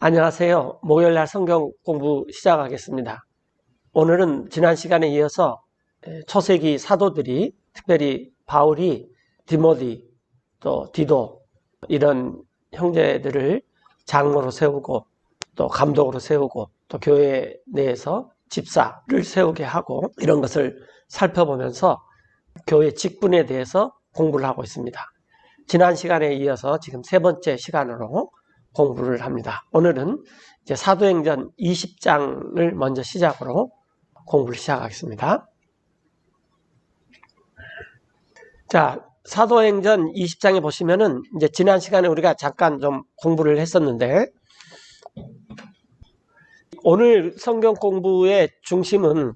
안녕하세요. 목요일날 성경 공부 시작하겠습니다. 오늘은 지난 시간에 이어서 초세기 사도들이, 특별히 바울이 디모데, 또 디도 이런 형제들을 장로로 세우고 또 감독으로 세우고 또 교회 내에서 집사를 세우게 하고 이런 것을 살펴보면서 교회 직분에 대해서 공부를 하고 있습니다. 지난 시간에 이어서 지금 세 번째 시간으로 공부를 합니다. 오늘은 이제 사도행전 20장을 먼저 시작으로 공부를 시작하겠습니다. 자, 사도행전 20장에 보시면은 이제 지난 시간에 우리가 잠깐 좀 공부를 했었는데 오늘 성경 공부의 중심은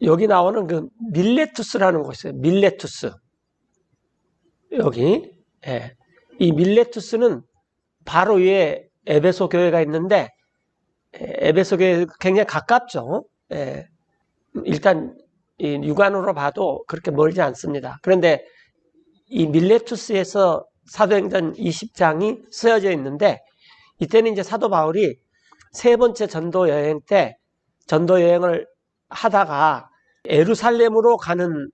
여기 나오는 그 밀레투스라는 곳이 있어요. 밀레투스. 여기. 예. 이 밀레투스는 바로 위에 에베소 교회가 있는데 에베소 교회 굉장히 가깝죠. 예. 일단 이 육안으로 봐도 그렇게 멀지 않습니다. 그런데 이 밀레투스에서 사도행전 20장이 쓰여져 있는데 이때는 이제 사도 바울이 세 번째 전도 여행 때 전도 여행을 하다가 예루살렘으로 가는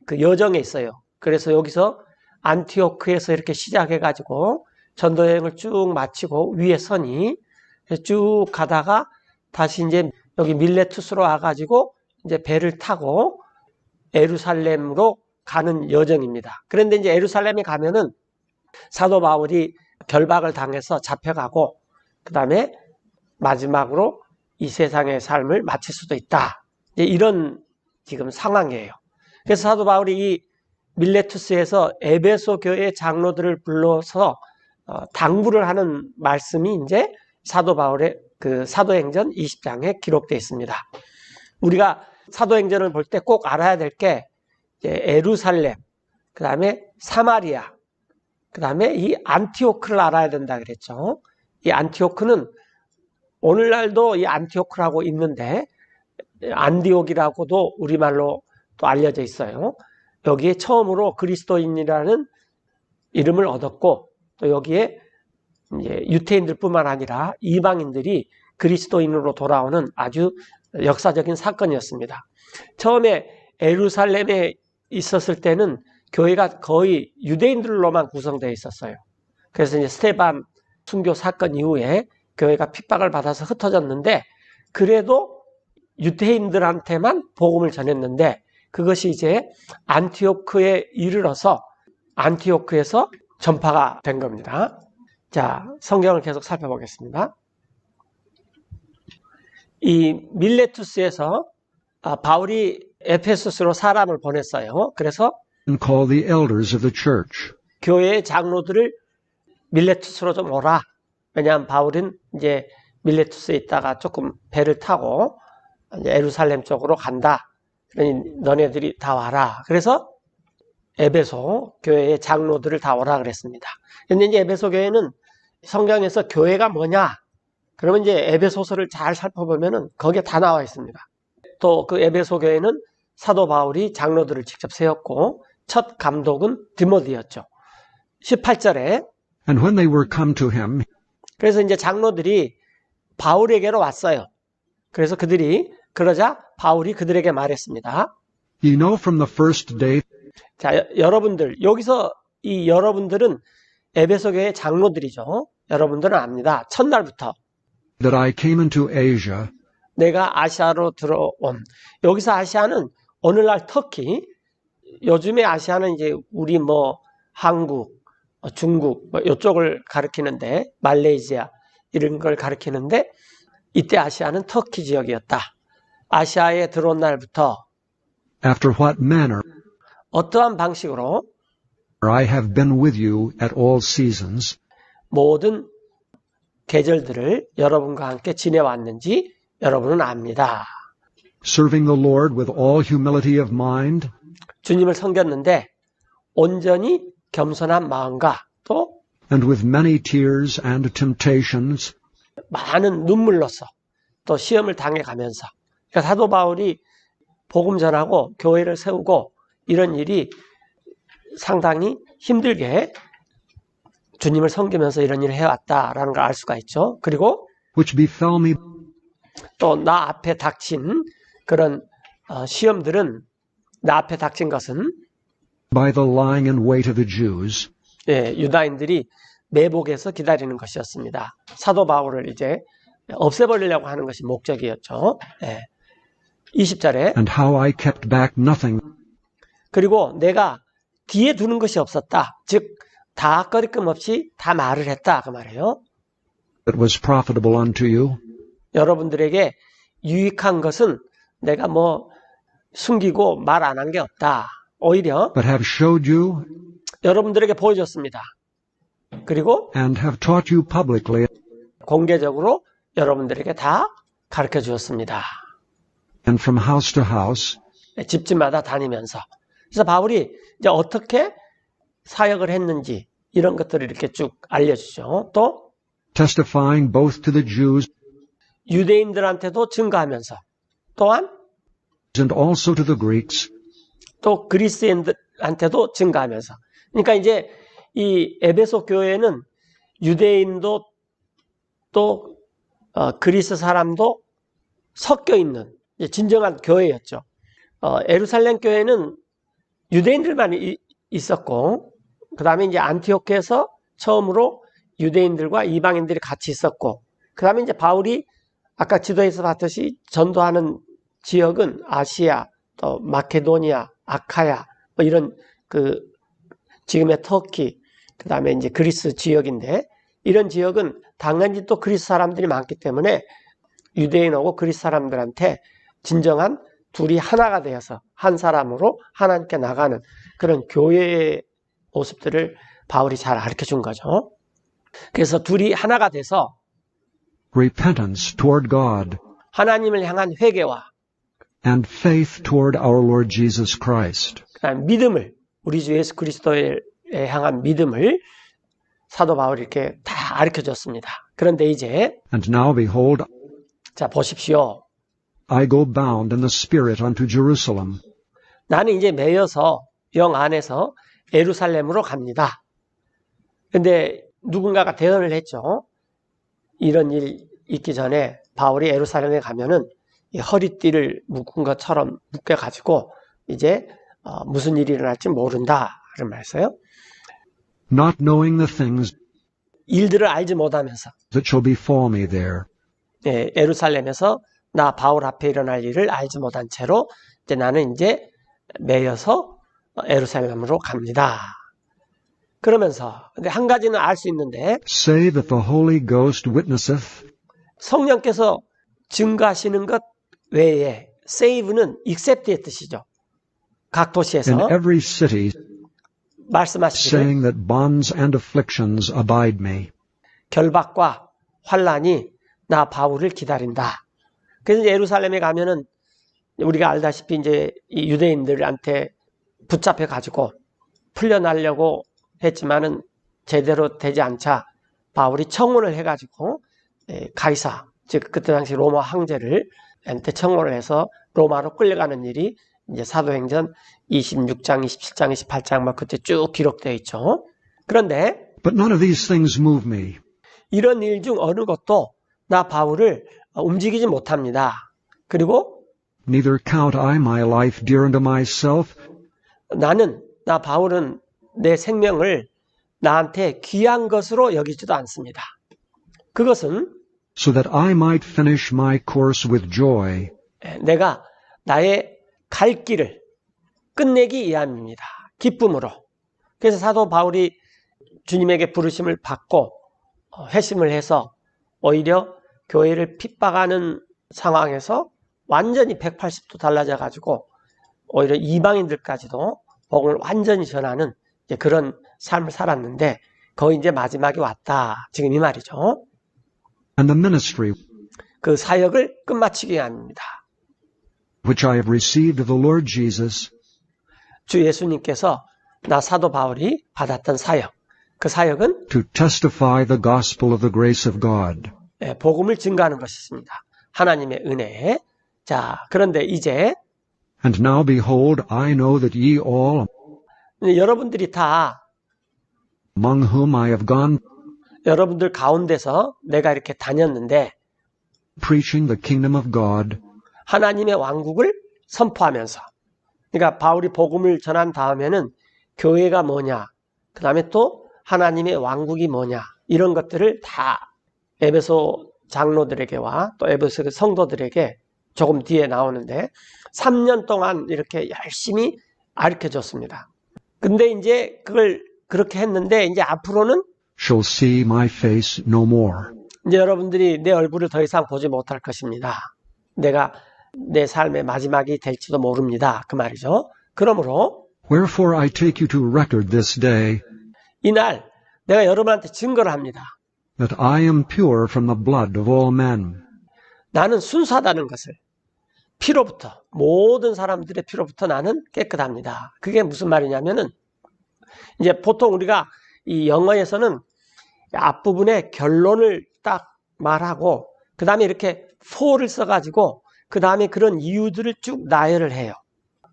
그 여정에 있어요. 그래서 여기서 안티오크에서 이렇게 시작해가지고 전도 여행을 쭉 마치고 위에 선이 쭉 가다가 다시 이제 여기 밀레투스로 와가지고 이제 배를 타고 예루살렘으로 가는 여정입니다. 그런데 이제 예루살렘에 가면은 사도 바울이 결박을 당해서 잡혀가고 그 다음에 마지막으로 이 세상의 삶을 마칠 수도 있다. 이런 지금 상황이에요. 그래서 사도 바울이 이 밀레투스에서 에베소 교회 장로들을 불러서 당부를 하는 말씀이 이제 사도 바울의 그 사도행전 20장에 기록되어 있습니다. 우리가 사도행전을 볼 때 꼭 알아야 될 게 예루살렘, 그 다음에 사마리아, 그 다음에 이 안티오크를 알아야 된다 그랬죠. 이 안티오크는 오늘날도 이 안티오크라고 있는데 안디옥이라고도 우리말로 또 알려져 있어요. 여기에 처음으로 그리스도인이라는 이름을 얻었고 또 여기에 이제 유태인들뿐만 아니라 이방인들이 그리스도인으로 돌아오는 아주 역사적인 사건이었습니다. 처음에 예루살렘에 있었을 때는 교회가 거의 유대인들로만 구성되어 있었어요. 그래서 이제 스데반 순교 사건 이후에 교회가 핍박을 받아서 흩어졌는데 그래도 유대인들한테만 복음을 전했는데 그것이 이제 안티오크에 이르러서 안티오크에서 전파가 된 겁니다. 자, 성경을 계속 살펴보겠습니다. 이 밀레투스에서 바울이 에페소스로 사람을 보냈어요. 그래서 call the elders of the church. 교회의 장로들을 밀레투스로 좀 오라. 왜냐하면 바울은 이제 밀레투스에 있다가 조금 배를 타고 이제 예루살렘 쪽으로 간다. 그러니 너네들이 다 와라. 그래서 에베소 교회의 장로들을 다 오라 그랬습니다. 근데 이제 에베소 교회는 성경에서 교회가 뭐냐? 그러면 이제 에베소서를 잘 살펴보면은 거기에 다 나와 있습니다. 또 그 에베소 교회는 사도 바울이 장로들을 직접 세웠고 첫 감독은 디모데였죠. 18절에 And when they were come to him, 그래서 이제 장로들이 바울에게로 왔어요. 그래서 그러자 바울이 그들에게 말했습니다. ye know from the first day 자, 여러분들, 여기서 이 여러분들은 에베소 교회 장로들이죠. 여러분들은 압니다. 첫날부터 that I came into Asia, 내가 아시아로 들어온, 여기서 아시아는 오늘날 터키, 요즘에 아시아는 이제 우리 뭐 한국, 중국 뭐 이쪽을 가리키는데 말레이시아 이런 걸 가리키는데 이때 아시아는 터키 지역이었다. 아시아에 들어온 날부터 after what manner 어떠한 방식으로 I have been with you at all seasons, 모든 계절들을 여러분과 함께 지내왔는지 여러분은 압니다. serving the Lord with all humility of mind 주님을 섬겼는데 온전히 겸손한 마음과 또 and with many tears and temptations, 많은 눈물로써 또 시험을 당해가면서 그러니까 사도 바울이 복음 전하고 교회를 세우고 이런 일이 상당히 힘들게 주님을 섬기면서 이런 일을 해왔다라는 걸 알 수가 있죠. 그리고 which befell me 또 나 앞에 닥친 그런 시험들은 나 앞에 닥친 것은 by the lying in wait of the Jews, 유다인들이 매복에서 기다리는 것이었습니다. 사도 바울을 이제 없애버리려고 하는 것이 목적이었죠. 20절에 and how I kept back nothing 그리고 내가 뒤에 두는 것이 없었다. 즉 다 꺼리낌 없이 다 말을 했다 그 말이에요. that was profitable unto you, 여러분들에게 유익한 것은 내가 뭐 숨기고 말 안 한 게 없다. 오히려 but have showed you 여러분들에게 보여줬습니다. 그리고 and have taught you publicly 공개적으로 여러분들에게 다 가르쳐 주었습니다. and from house to house, 집집마다 다니면서. 그래서 바울이 이제 어떻게 사역을 했는지 이런 것들을 이렇게 쭉 알려주죠. 또 testifying both to the Jews 유대인들한테도 증거하면서 또한 and also to the Greeks, 또 그리스인들한테도 증거하면서. 그러니까 이제 이 에베소 교회는 유대인도 또 그리스 사람도 섞여 있는 진정한 교회였죠. 예루살렘 교회는 유대인들만 있었고, 그 다음에 이제 안티오크에서 처음으로 유대인들과 이방인들이 같이 있었고, 그 다음에 이제 바울이 아까 지도에서 봤듯이 전도하는 지역은 아시아, 또 마케도니아, 아카야, 뭐 이런 지금의 터키, 그 다음에 이제 그리스 지역인데, 이런 지역은 당연히 또 그리스 사람들이 많기 때문에 유대인하고 그리스 사람들한테 진정한 둘이 하나가 되어서 한 사람으로 하나님께 나가는 그런 교회의 모습들을 바울이 잘 가르쳐 준 거죠. 그래서 둘이 하나가 돼서 repentance toward God, 하나님을 향한 회개와 and faith toward our Lord Jesus Christ. 믿음을, 우리 주 예수 그리스도에 향한 믿음을 사도 바울이 이렇게 다 가르쳐 줬습니다. 그런데 이제 And now behold, 자 보십시오. I go bound in the Spirit unto Jerusalem, 나는 이제 매여서 영 안에서 예루살렘으로 갑니다. 근데 누군가가 대언을 했죠. 이런 일 있기 전에 바울이 예루살렘에 가면은 이 허리띠를 묶은 것처럼 묶여가지고 이제 무슨 일이 일어날지 모른다. 그런 말했어요. not knowing the things 일들을 알지 못하면서 that shall befall me there. 예루살렘에서 나 바울 앞에 일어날 일을 알지 못한 채로 이제 나는 이제 매여서 예루살렘으로 갑니다. 그러면서 근데 한 가지는 알 수 있는데 Say that the Holy Ghost witnesseth 성령께서 증거하시는 것 외에 save는 accept의 뜻이죠. 각 in 도시에서 every city, 말씀하시기를 saying that bonds and afflictions abide me. 결박과 환난이 나 바울을 기다린다. 그래서 이제 예루살렘에 가면은 우리가 알다시피 이제 이 유대인들한테 붙잡혀 가지고 풀려나려고 했지만은 제대로 되지 않자 바울이 청혼을 해가지고 가이사, 즉 그때 당시 로마 황제를 한테 청혼을 해서 로마로 끌려가는 일이 이제 사도행전 26장, 27장, 28장 막 그때 쭉 기록되어 있죠. 그런데 But none of these things move me, 이런 일 중 어느 것도 나 바울을 움직이지 못합니다. 그리고 neither count I my life dear unto myself, 나 바울은 내 생명을 나한테 귀한 것으로 여기지도 않습니다. 그것은 so that I might finish my course with joy 내가 나의 갈 길을 끝내기 위함입니다. 기쁨으로. 그래서 사도 바울이 주님에게 부르심을 받고 회심을 해서 오히려 교회를 핍박하는 상황에서 완전히 180도 달라져 가지고 오히려 이방인들까지도 복음을 완전히 전하는 그런 삶을 살았는데 거의 이제 마지막이 왔다. 지금 이 말이죠. and the ministry 그 사역을 끝마치기 위함입니다. which I have received of the Lord Jesus 주 예수님께서 나 사도 바울이 받았던 사역. 그 사역은 to testify the gospel of the grace of God. 복음을 증거하는 것이었습니다. 하나님의 은혜. 자, 그런데 이제 And now behold, I know that ye all 여러분들이 다 among whom I have gone 여러분들 가운데서 내가 이렇게 다녔는데 preaching the kingdom of God 하나님의 왕국을 선포하면서, 그러니까 바울이 복음을 전한 다음에는 교회가 뭐냐, 그 다음에 또 하나님의 왕국이 뭐냐, 이런 것들을 다 에베소 장로들에게와 또 에베소 성도들에게 조금 뒤에 나오는데 3년 동안 이렇게 열심히 가르쳐줬습니다. 근데 이제 그걸 그렇게 했는데 이제 앞으로는 shall see my face no more. 이제 여러분들이 내 얼굴을 더 이상 보지 못할 것입니다. 내가 내 삶의 마지막이 될지도 모릅니다. 그 말이죠. 그러므로 Wherefore I take you to record this day 이날 내가 여러분한테 증거를 합니다. that I am pure from the blood of all men. 나는 순수하다는 것을, 피로부터, 모든 사람들의 피로부터 나는 깨끗합니다. 그게 무슨 말이냐면은 이제 보통 우리가 이 영어에서는 앞부분에 결론을 딱 말하고 그 다음에 이렇게 for를 써가지고 그 다음에 그런 이유들을 쭉 나열을 해요.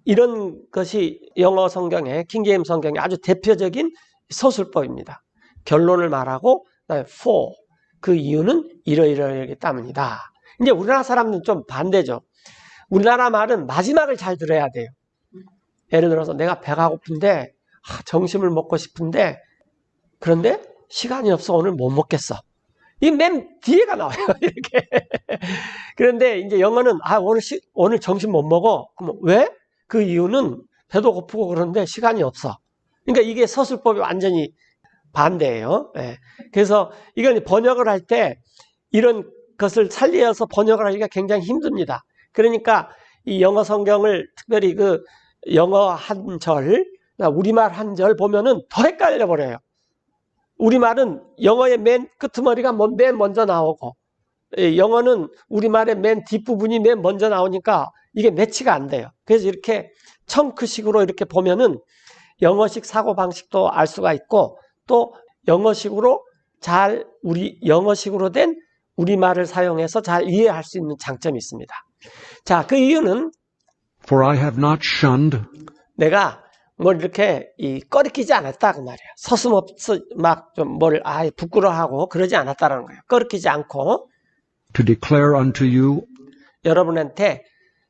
이런 것이 영어 성경에, 킹제임스 성경에 아주 대표적인 서술법입니다. 결론을 말하고 그다음에 for, 그 이유는 이러이러하기 때문이다. 이제 우리나라 사람들은 좀 반대죠. 우리나라 말은 마지막을 잘 들어야 돼요. 예를 들어서 내가 배가 고픈데 점심을 먹고 싶은데 그런데 시간이 없어 오늘 못 먹겠어. 이 맨 뒤에가 나와요. 이렇게. 그런데 이제 영어는 오늘 점심 못 먹어. 그럼 왜? 그 이유는 배도 고프고 그런데 시간이 없어. 그러니까 이게 서술법이 완전히 반대예요. 예. 그래서 이건 번역을 할 때 이런 것을 살려서 번역을 하기가 굉장히 힘듭니다. 그러니까 이 영어 성경을 특별히 그 영어 한 절, 우리말 한 절 보면은 더 헷갈려 버려요. 우리말은 영어의 맨 끄트머리가 맨 먼저 나오고 영어는 우리말의 맨 뒷부분이 맨 먼저 나오니까 이게 매치가 안 돼요. 그래서 이렇게 청크식으로 이렇게 보면은 영어식 사고방식도 알 수가 있고 또 영어식으로 영어식으로 된 우리말을 사용해서 잘 이해할 수 있는 장점이 있습니다. 자, 그 이유는 For I have not shunned 내가 뭘 이렇게 꺼리끼지 않았다 그 말이에요. 서슴없이 막 좀 뭘 부끄러워하고 그러지 않았다라는 거예요. 꺼리끼지 않고 to declare unto you 여러분한테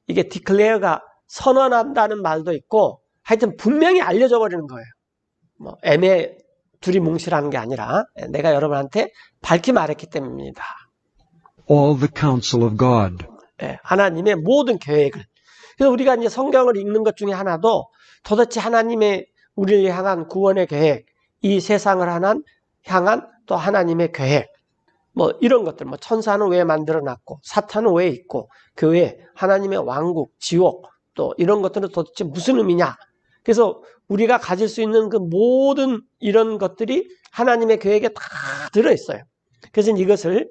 이게 declare가 선언한다는 말도 있고 하여튼 분명히 알려줘 버리는 거예요. 뭐 둘이 뭉실하는 게 아니라 내가 여러분한테 밝히 말했기 때문입니다. all the counsel of God. 하나님의 모든 계획을. 그래서 우리가 이제 성경을 읽는 것 중에 하나도 도대체 하나님의 우리를 향한 구원의 계획, 이 세상을 향한 또 하나님의 계획, 뭐 이런 것들, 뭐 천사는 왜 만들어놨고 사탄은 왜 있고 교회, 하나님의 왕국, 지옥, 또 이런 것들은 도대체 무슨 의미냐. 그래서 우리가 가질 수 있는 그 모든 이런 것들이 하나님의 계획에 다 들어있어요. 그래서 이것을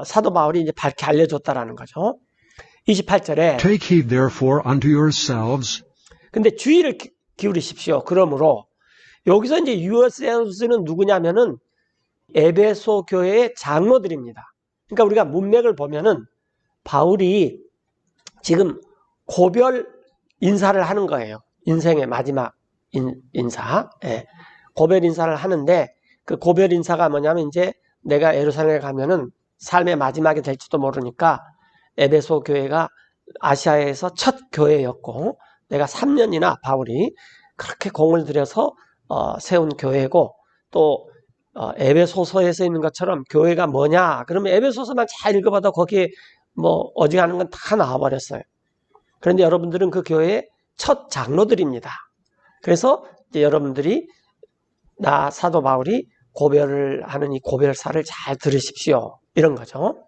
사도 바울이 이제 밝게 알려줬다라는 거죠. 28절에 Take heed therefore unto yourselves. 근데 주의를 기울이십시오. 그러므로 여기서 이제 yourselves는 누구냐면은 에베소 교회의 장로들입니다. 그러니까 우리가 문맥을 보면은 바울이 지금 고별 인사를 하는 거예요. 인생의 마지막 인사. 고별 인사를 하는데 그 고별 인사가 뭐냐면 이제 내가 예루살렘에 가면은 삶의 마지막이 될지도 모르니까 에베소 교회가 아시아에서 첫 교회였고 내가 3년이나 바울이 그렇게 공을 들여서 세운 교회고 또 에베소서에서 있는 것처럼 교회가 뭐냐 그러면 에베소서만 잘 읽어봐도 거기에 뭐 어지간한 건 다 나와버렸어요. 그런데 여러분들은 그 교회의 첫 장로들입니다. 그래서 이제 여러분들이 나 사도 바울이 고별을 하는 이 고별사를 잘 들으십시오. 이런 거죠.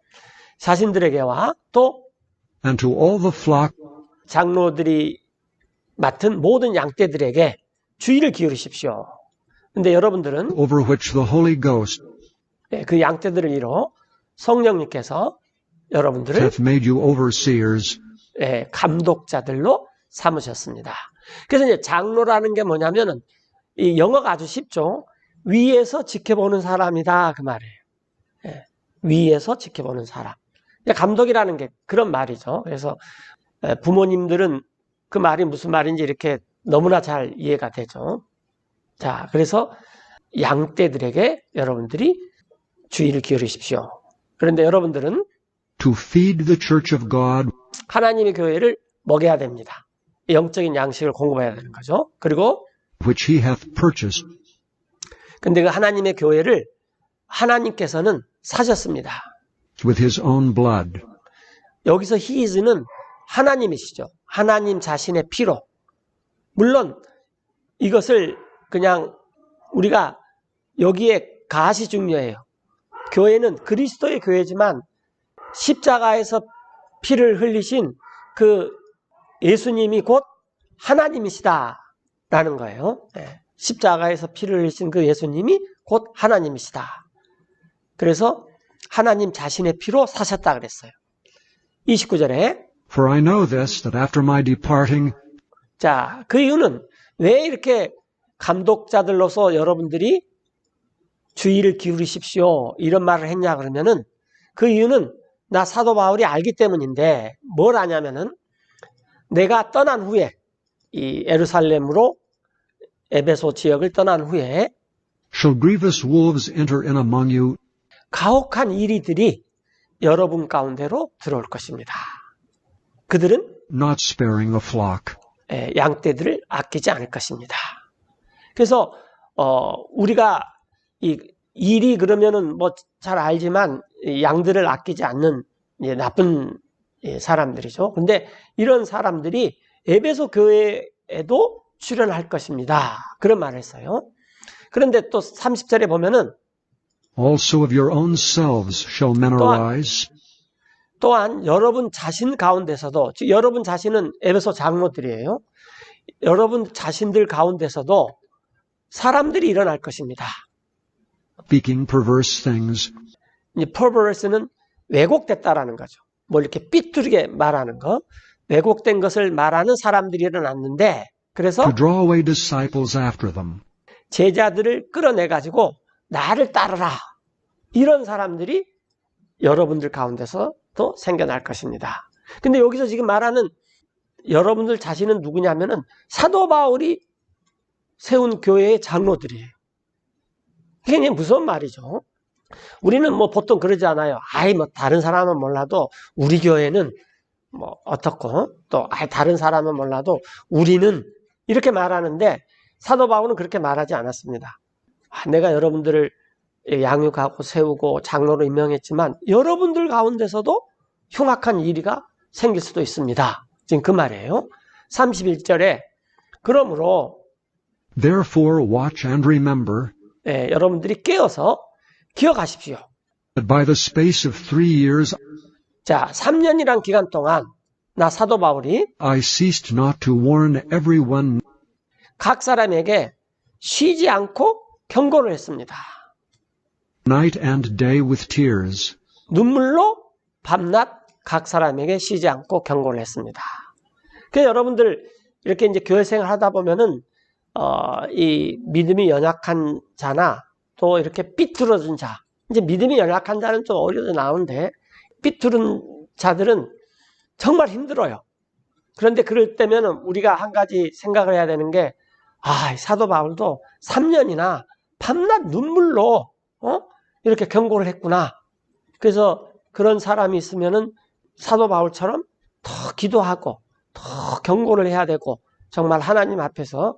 자신들에게와 또 And to all the flock 장로들이 맡은 모든 양떼들에게 주의를 기울이십시오. 근데 여러분들은 over which the Holy Ghost 그 양떼들을 이뤄 성령님께서 여러분들을 hath made you overseers. 감독자들로 삼으셨습니다. 그래서 이제 장로라는 게 뭐냐면은 이 영어가 아주 쉽죠. 위에서 지켜보는 사람이다 그 말이에요. 위에서 지켜보는 사람. 감독이라는 게 그런 말이죠. 그래서 부모님들은 그 말이 무슨 말인지 이렇게 너무나 잘 이해가 되죠. 자, 그래서 양떼들에게 여러분들이 주의를 기울이십시오. 그런데 여러분들은 to feed the church of God 하나님의 교회를 먹여야 됩니다. 영적인 양식을 공급해야 되는 거죠. 그리고 which he hath purchased 근데 그 하나님의 교회를 하나님께서는 사셨습니다. with his own blood. 여기서 he is는 하나님이시죠. 하나님 자신의 피로. 물론 이것을 그냥 우리가 여기에 가시 중요해요. 교회는 그리스도의 교회지만 십자가에서 피를 흘리신 그 예수님이 곧 하나님이시다라는 거예요. 십자가에서 피를 흘리신 그 예수님이 곧 하나님이시다. 그래서 하나님 자신의 피로 사셨다 그랬어요. 29절에 For I know this, that after my departing, 자, 그 이유는 왜 이렇게 감독자들로서 여러분들이 주의를 기울이십시오 이런 말을 했냐 그러면은 그 이유는 나 사도 바울이 알기 때문인데 뭘 아냐면은 내가 떠난 후에 이 예루살렘으로 에베소 지역을 떠난 후에 shall grievous wolves enter in among you, 가혹한 이리들이 여러분 가운데로 들어올 것입니다. 그들은 not sparing the flock. 양떼들을 아끼지 않을 것입니다. 그래서 우리가 이 일이 그러면은 뭐 잘 알지만 양들을 아끼지 않는 나쁜 사람들이죠. 그런데 이런 사람들이 에베소 교회에도 출연할 것입니다. 그런 말을 했어요. 그런데 또 30절에 보면은 Also of your own selves shall men arise, 또한 여러분 자신 가운데서도, 즉 여러분 자신은 에베소 장로들이에요. 여러분 자신들 가운데서도 사람들이 일어날 것입니다. speaking perverse things, 이 perverse는 왜곡됐다라는 거죠. 뭐 이렇게 삐뚤게 말하는 거, 왜곡된 것을 말하는 사람들이 일어났는데, 그래서 to draw away disciples after them. 제자들을 끌어내가지고 나를 따르라. 이런 사람들이 여러분들 가운데서 또 생겨날 것입니다. 근데 여기서 지금 말하는 여러분들 자신은 누구냐면은 사도 바울이 세운 교회의 장로들이에요. 이게 그냥 무서운 말이죠. 우리는 뭐 보통 그러지 않아요. 뭐 다른 사람은 몰라도 우리 교회는 뭐 어떻고 또 다른 사람은 몰라도 우리는 이렇게 말하는데 사도 바울은 그렇게 말하지 않았습니다. 내가 여러분들을 양육하고 세우고 장로로 임명했지만 여러분들 가운데서도 흉악한 일이가 생길 수도 있습니다. 지금 그 말이에요. 31절에 그러므로 Therefore watch and remember 여러분들이 깨어서 기억하십시오. that by the space of 3 years 자, 3년이란 기간 동안 나 사도 바울이 I ceased not to warn everyone 각 사람에게 쉬지 않고 경고를 했습니다. night and day with tears. 눈물로 밤낮 각 사람에게 쉬지 않고 경고를 했습니다. 그래서 여러분들 이렇게 이제 교회 생활 하다 보면은 이 믿음이 연약한 자나 또 이렇게 삐뚤어진 자, 이제 믿음이 연약한 자는 좀 어려서 나오는데 삐뚤은 자들은 정말 힘들어요. 그런데 그럴 때면 우리가 한 가지 생각을 해야 되는 게 사도 바울도 3년이나 밤낮 눈물로 이렇게 경고를 했구나. 그래서 그런 사람이 있으면은 사도 바울처럼 더 기도하고 더 경고를 해야 되고 정말 하나님 앞에서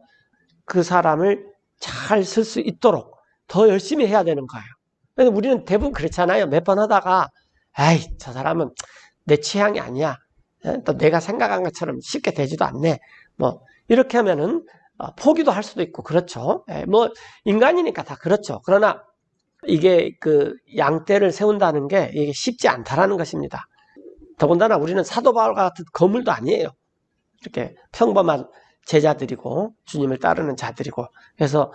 그 사람을 잘 쓸 수 있도록 더 열심히 해야 되는 거예요. 근데 우리는 대부분 그렇잖아요. 몇 번 하다가 저 사람은 내 취향이 아니야. 또 내가 생각한 것처럼 쉽게 되지도 않네. 뭐 이렇게 하면은 포기도 할 수도 있고 그렇죠. 뭐 인간이니까 다 그렇죠. 그러나 이게 그 양떼를 세운다는 게 이게 쉽지 않다라는 것입니다. 더군다나 우리는 사도 바울과 같은 거물도 아니에요. 이렇게 평범한 제자들이고 주님을 따르는 자들이고 그래서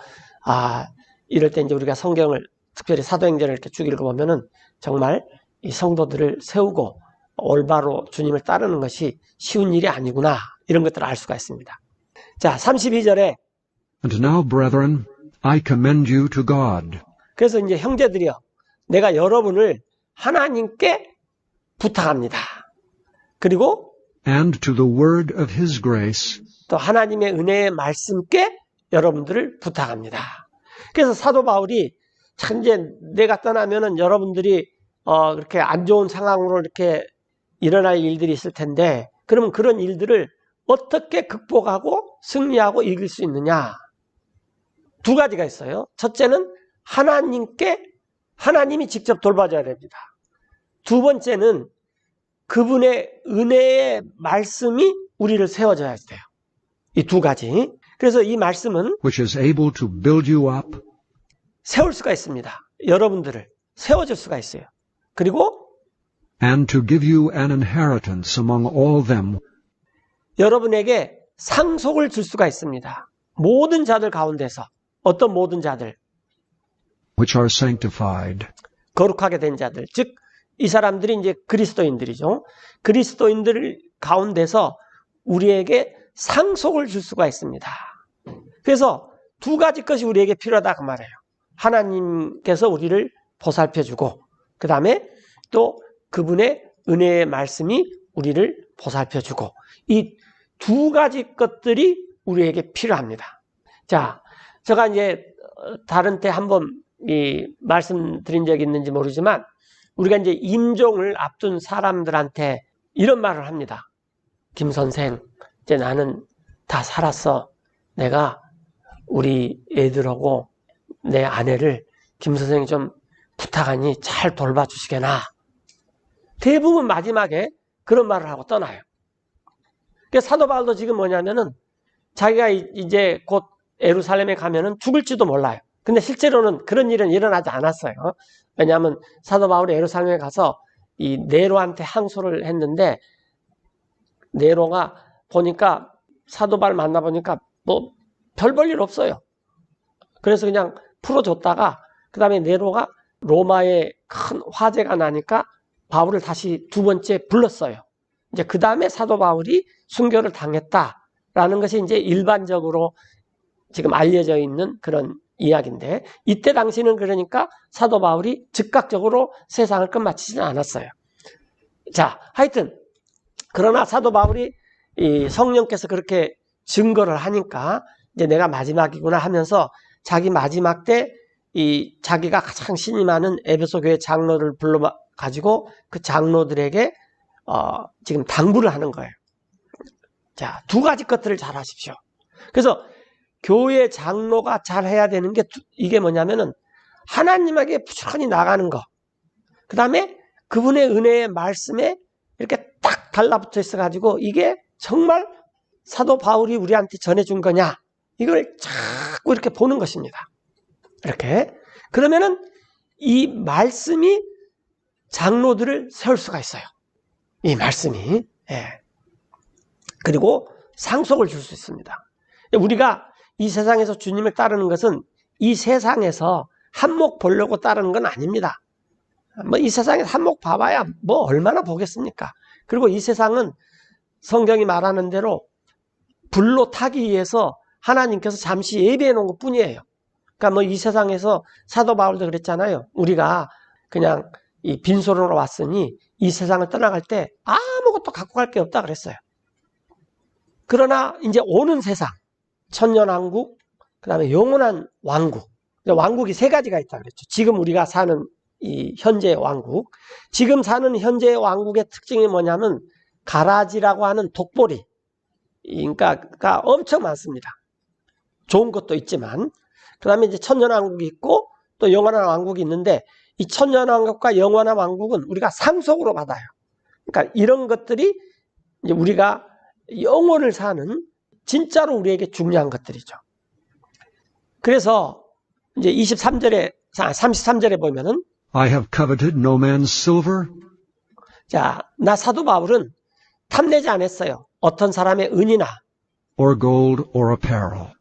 이럴 때 이제 우리가 성경을 특별히 사도행전을 이렇게 쭉 읽어보면은 정말 이 성도들을 세우고 올바로 주님을 따르는 것이 쉬운 일이 아니구나 이런 것들을 알 수가 있습니다. 자, 32절에 And now, brethren, I commend you to God. 그래서 이제 형제들이여 내가 여러분을 하나님께 부탁합니다. 그리고 And to the word of his grace, 또 하나님의 은혜의 말씀께 여러분들을 부탁합니다. 그래서 사도 바울이 참 이제 내가 떠나면은 여러분들이 그렇게 안 좋은 상황으로 이렇게 일어날 일들이 있을 텐데, 그러면 그런 일들을 어떻게 극복하고 승리하고 이길 수 있느냐? 두 가지가 있어요. 첫째는 하나님이 직접 돌봐줘야 됩니다. 두 번째는 그분의 은혜의 말씀이 우리를 세워줘야 돼요. 이 두 가지. 그래서 이 말씀은 which is able to build you up 세울 수가 있습니다. 여러분들을 세워줄 수가 있어요. 그리고 and to give you an inheritance among all them 여러분에게 상속을 줄 수가 있습니다. 모든 자들 가운데서. 어떤 모든 자들? which are sanctified. 거룩하게 된 자들. 즉, 이 사람들이 이제 그리스도인들이죠. 그리스도인들 가운데서 우리에게 상속을 줄 수가 있습니다. 그래서 두 가지 것이 우리에게 필요하다 그 말이에요. 하나님께서 우리를 보살펴주고, 그 다음에 또 그분의 은혜의 말씀이 우리를 보살펴주고, 이 두 가지 것들이 우리에게 필요합니다. 자, 제가 이제 다른 때 한번 말씀드린 적이 있는지 모르지만, 우리가 이제 임종을 앞둔 사람들한테 이런 말을 합니다. 김 선생, 이제 나는 다 살았어. 내가 우리 애들하고 내 아내를 김 선생이 좀 부탁하니 잘 돌봐주시게나. 대부분 마지막에 그런 말을 하고 떠나요. 그러니까 사도 바울도 지금 뭐냐면은 자기가 이제 곧 예루살렘에 가면은 죽을지도 몰라요. 근데 실제로는 그런 일은 일어나지 않았어요. 왜냐하면 사도 바울이 예루살렘에 가서 이 네로한테 항소를 했는데, 네로가 보니까 사도 바울 만나보니까 뭐 별 볼 일 없어요. 그래서 그냥 풀어줬다가 그 다음에 네로가 로마에 큰 화재가 나니까 바울을 다시 두 번째 불렀어요. 이제 그 다음에 사도 바울이 순교를 당했다라는 것이 이제 일반적으로 지금 알려져 있는 그런 이야기인데, 이때 당시는 그러니까 사도 바울이 즉각적으로 세상을 끝마치지는 않았어요. 자, 하여튼 그러나 사도 바울이 이 성령께서 그렇게 증거를 하니까 이제 내가 마지막이구나 하면서 자기 마지막 때 이 자기가 가장 신이 많은 에베소 교회 장로를 불러 가지고 그 장로들에게 지금 당부를 하는 거예요. 자, 두 가지 것들을 잘 하십시오. 그래서 교회 장로가 잘 해야 되는 게 이게 뭐냐면은 하나님에게 부지런히 나가는 거. 그 다음에 그분의 은혜의 말씀에 이렇게 딱 달라붙어 있어가지고 이게 정말 사도 바울이 우리한테 전해준 거냐, 이걸 자꾸 이렇게 보는 것입니다. 이렇게. 그러면은 이 말씀이 장로들을 세울 수가 있어요. 이 말씀이. 예. 그리고 상속을 줄 수 있습니다. 우리가 이 세상에서 주님을 따르는 것은 이 세상에서 한몫 보려고 따르는 건 아닙니다. 뭐 이 세상에서 한몫 봐봐야 뭐 얼마나 보겠습니까? 그리고 이 세상은 성경이 말하는 대로 불로 타기 위해서 하나님께서 잠시 예비해 놓은 것 뿐이에요. 그러니까 뭐 이 세상에서 사도 바울도 그랬잖아요. 우리가 그냥 이 빈손으로 왔으니 이 세상을 떠나갈 때 아무것도 갖고 갈 게 없다 그랬어요. 그러나 이제 오는 세상, 천년왕국, 그 다음에 영원한 왕국. 왕국이 세 가지가 있다 그랬죠. 지금 우리가 사는 이 현재의 왕국. 지금 사는 현재의 왕국의 특징이 뭐냐면 가라지라고 하는 독보리. 그러니까 엄청 많습니다. 좋은 것도 있지만. 그 다음에 이제 천년왕국이 있고 또 영원한 왕국이 있는데, 이 천년왕국과 영원한 왕국은 우리가 상속으로 받아요. 그러니까 이런 것들이 이제 우리가 영원을 사는 진짜로 우리에게 중요한 것들이죠. 그래서 이제 33절에 보면은 I have coveted no man's silver 자, 나 사도 바울은 탐내지 않았어요. 어떤 사람의 은이나 or gold or apparel.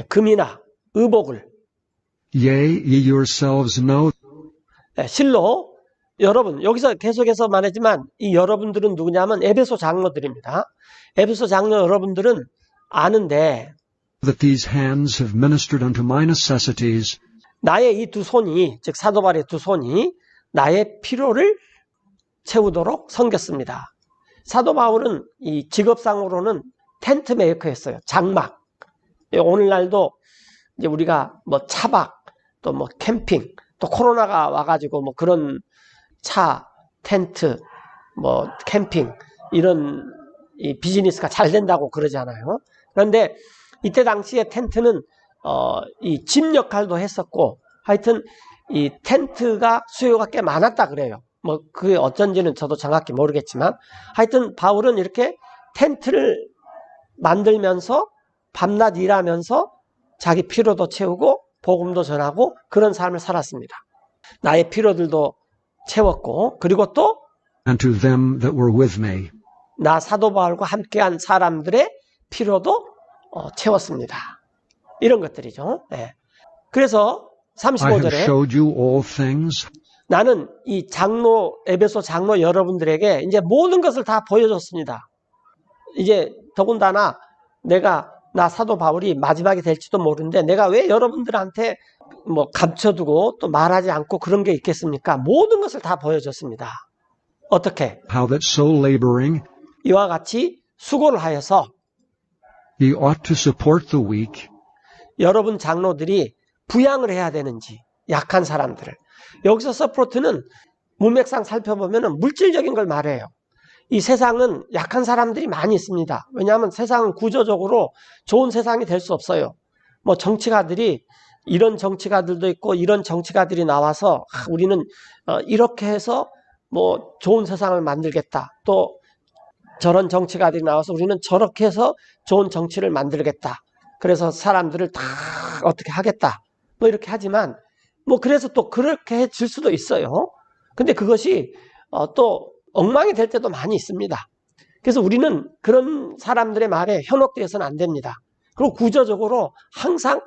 금이나 의복을. Yea, ye yourselves know 실로 여러분, 여기서 계속해서 말하지만 이 여러분들은 누구냐면 에베소 장로들입니다. 에베소 장로 여러분들은 아는데 that these hands have ministered unto my necessities 나의 이 두 손이, 즉 사도 바울의 두 손이 나의 필요를 채우도록 섬겼습니다. 사도 바울은 이 직업상으로는 텐트 메이커였어요. 장막. 오늘날도 이제 우리가 뭐 차박, 또 뭐 캠핑, 또 코로나가 와가지고 뭐 그런 차, 텐트, 뭐 캠핑 이런 이 비즈니스가 잘 된다고 그러잖아요. 그런데 이때 당시에 텐트는 이 집 역할도 했었고 하여튼 이 텐트가 수요가 꽤 많았다 그래요. 뭐 그게 어쩐지는 저도 정확히 모르겠지만 하여튼 바울은 이렇게 텐트를 만들면서 밤낮 일하면서 자기 피로도 채우고 복음도 전하고 그런 삶을 살았습니다. 나의 피로들도 채웠고 그리고 또 and to them that were with me. 나 사도 바울과 함께한 사람들의 피로도 채웠습니다. 이런 것들이죠. 네. 그래서 I have 35절에 showed you all things 나는 이 에베소 장로 여러분들에게 이제 모든 것을 다 보여줬습니다. 이제 더군다나 나 사도 바울이 마지막이 될지도 모르는데 내가 왜 여러분들한테 뭐 감춰두고 또 말하지 않고 그런 게 있겠습니까? 모든 것을 다 보여줬습니다. 어떻게? how that so laboring 이와 같이 수고를 하여서 ye ought to support the weak 여러분 장로들이 부양을 해야 되는지 약한 사람들을. 여기서 서포트는 문맥상 살펴보면 물질적인 걸 말해요. 이 세상은 약한 사람들이 많이 있습니다. 왜냐하면 세상은 구조적으로 좋은 세상이 될 수 없어요. 뭐 정치가들이 이런 정치가들도 있고 이런 정치가들이 나와서 우리는 이렇게 해서 뭐 좋은 세상을 만들겠다. 또 저런 정치가들이 나와서 우리는 저렇게 해서 좋은 정치를 만들겠다. 그래서 사람들을 다 어떻게 하겠다. 뭐 이렇게 하지만 뭐 그래서 또 그렇게 해줄 수도 있어요. 근데 그것이 또 엉망이 될 때도 많이 있습니다. 그래서 우리는 그런 사람들의 말에 현혹되어서는 안 됩니다. 그리고 구조적으로 항상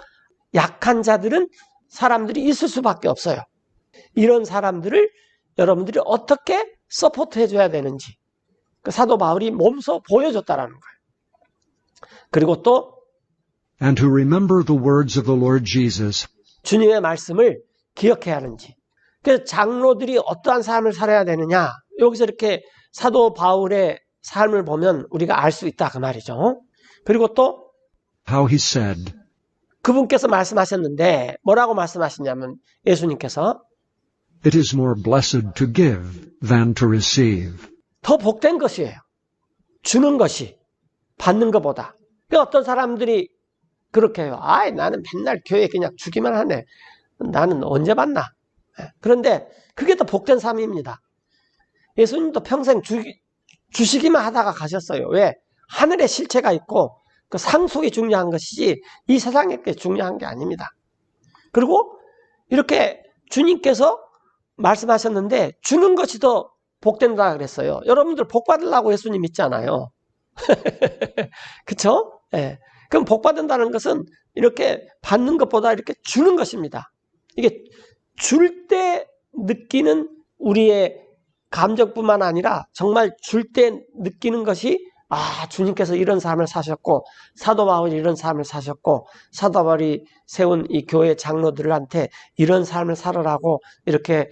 약한 자들은 사람들이 있을 수밖에 없어요. 이런 사람들을 여러분들이 어떻게 서포트 해줘야 되는지 그 사도 바울이 몸소 보여줬다라는 거예요. 그리고 또 and to remember the words of the Lord Jesus 주님의 말씀을 기억해야 하는지. 그래서 장로들이 어떠한 삶을 살아야 되느냐. 여기서 이렇게 사도 바울의 삶을 보면 우리가 알 수 있다 그 말이죠. 그리고 또 how he said 그분께서 말씀하셨는데 뭐라고 말씀하시냐면 예수님께서 it is more blessed to give than to receive. 더 복된 것이에요. 주는 것이 받는 것보다. 어떤 사람들이 그렇게 해요. 나는 맨날 교회에 그냥 주기만 하네. 나는 언제 받나? 그런데 그게 더 복된 삶입니다. 예수님도 평생 주시기만 하다가 가셨어요. 왜? 하늘에 실체가 있고 그 상속이 중요한 것이지 이 세상에 게 중요한 게 아닙니다. 그리고 이렇게 주님께서 말씀하셨는데 주는 것이 더 복된다 그랬어요. 여러분들 복 받으려고 예수님 믿잖아요. 그렇죠? 네. 그럼 복 받는다는 것은 이렇게 받는 것보다 이렇게 주는 것입니다. 이게 줄 때 느끼는 우리의 감정뿐만 아니라 정말 줄 때 느끼는 것이 주님께서 이런 삶을 사셨고 사도 바울이 이런 삶을 사셨고 사도 바울이 세운 이 교회 장로들한테 이런 삶을 살아라고 이렇게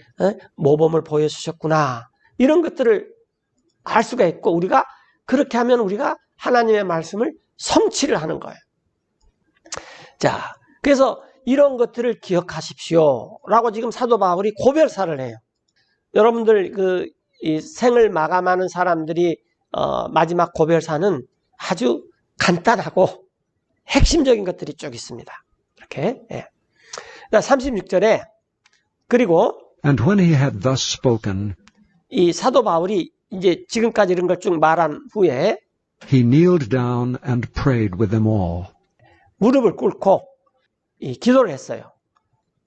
모범을 보여주셨구나. 이런 것들을 알 수가 있고 우리가 그렇게 하면 우리가 하나님의 말씀을 성취를 하는 거예요. 자, 그래서 이런 것들을 기억하십시오. 라고 지금 사도 바울이 고별사를 해요. 여러분들 이 생을 마감하는 사람들이 마지막 고별사는 아주 간단하고 핵심적인 것들이 쭉 있습니다. 이렇게. 예. 36절에 그리고 And when he had thus spoken, 이 사도 바울이 이제 지금까지 이런 걸 쭉 말한 후에 he kneeled down and prayed with them all. 무릎을 꿇고 기도를 했어요.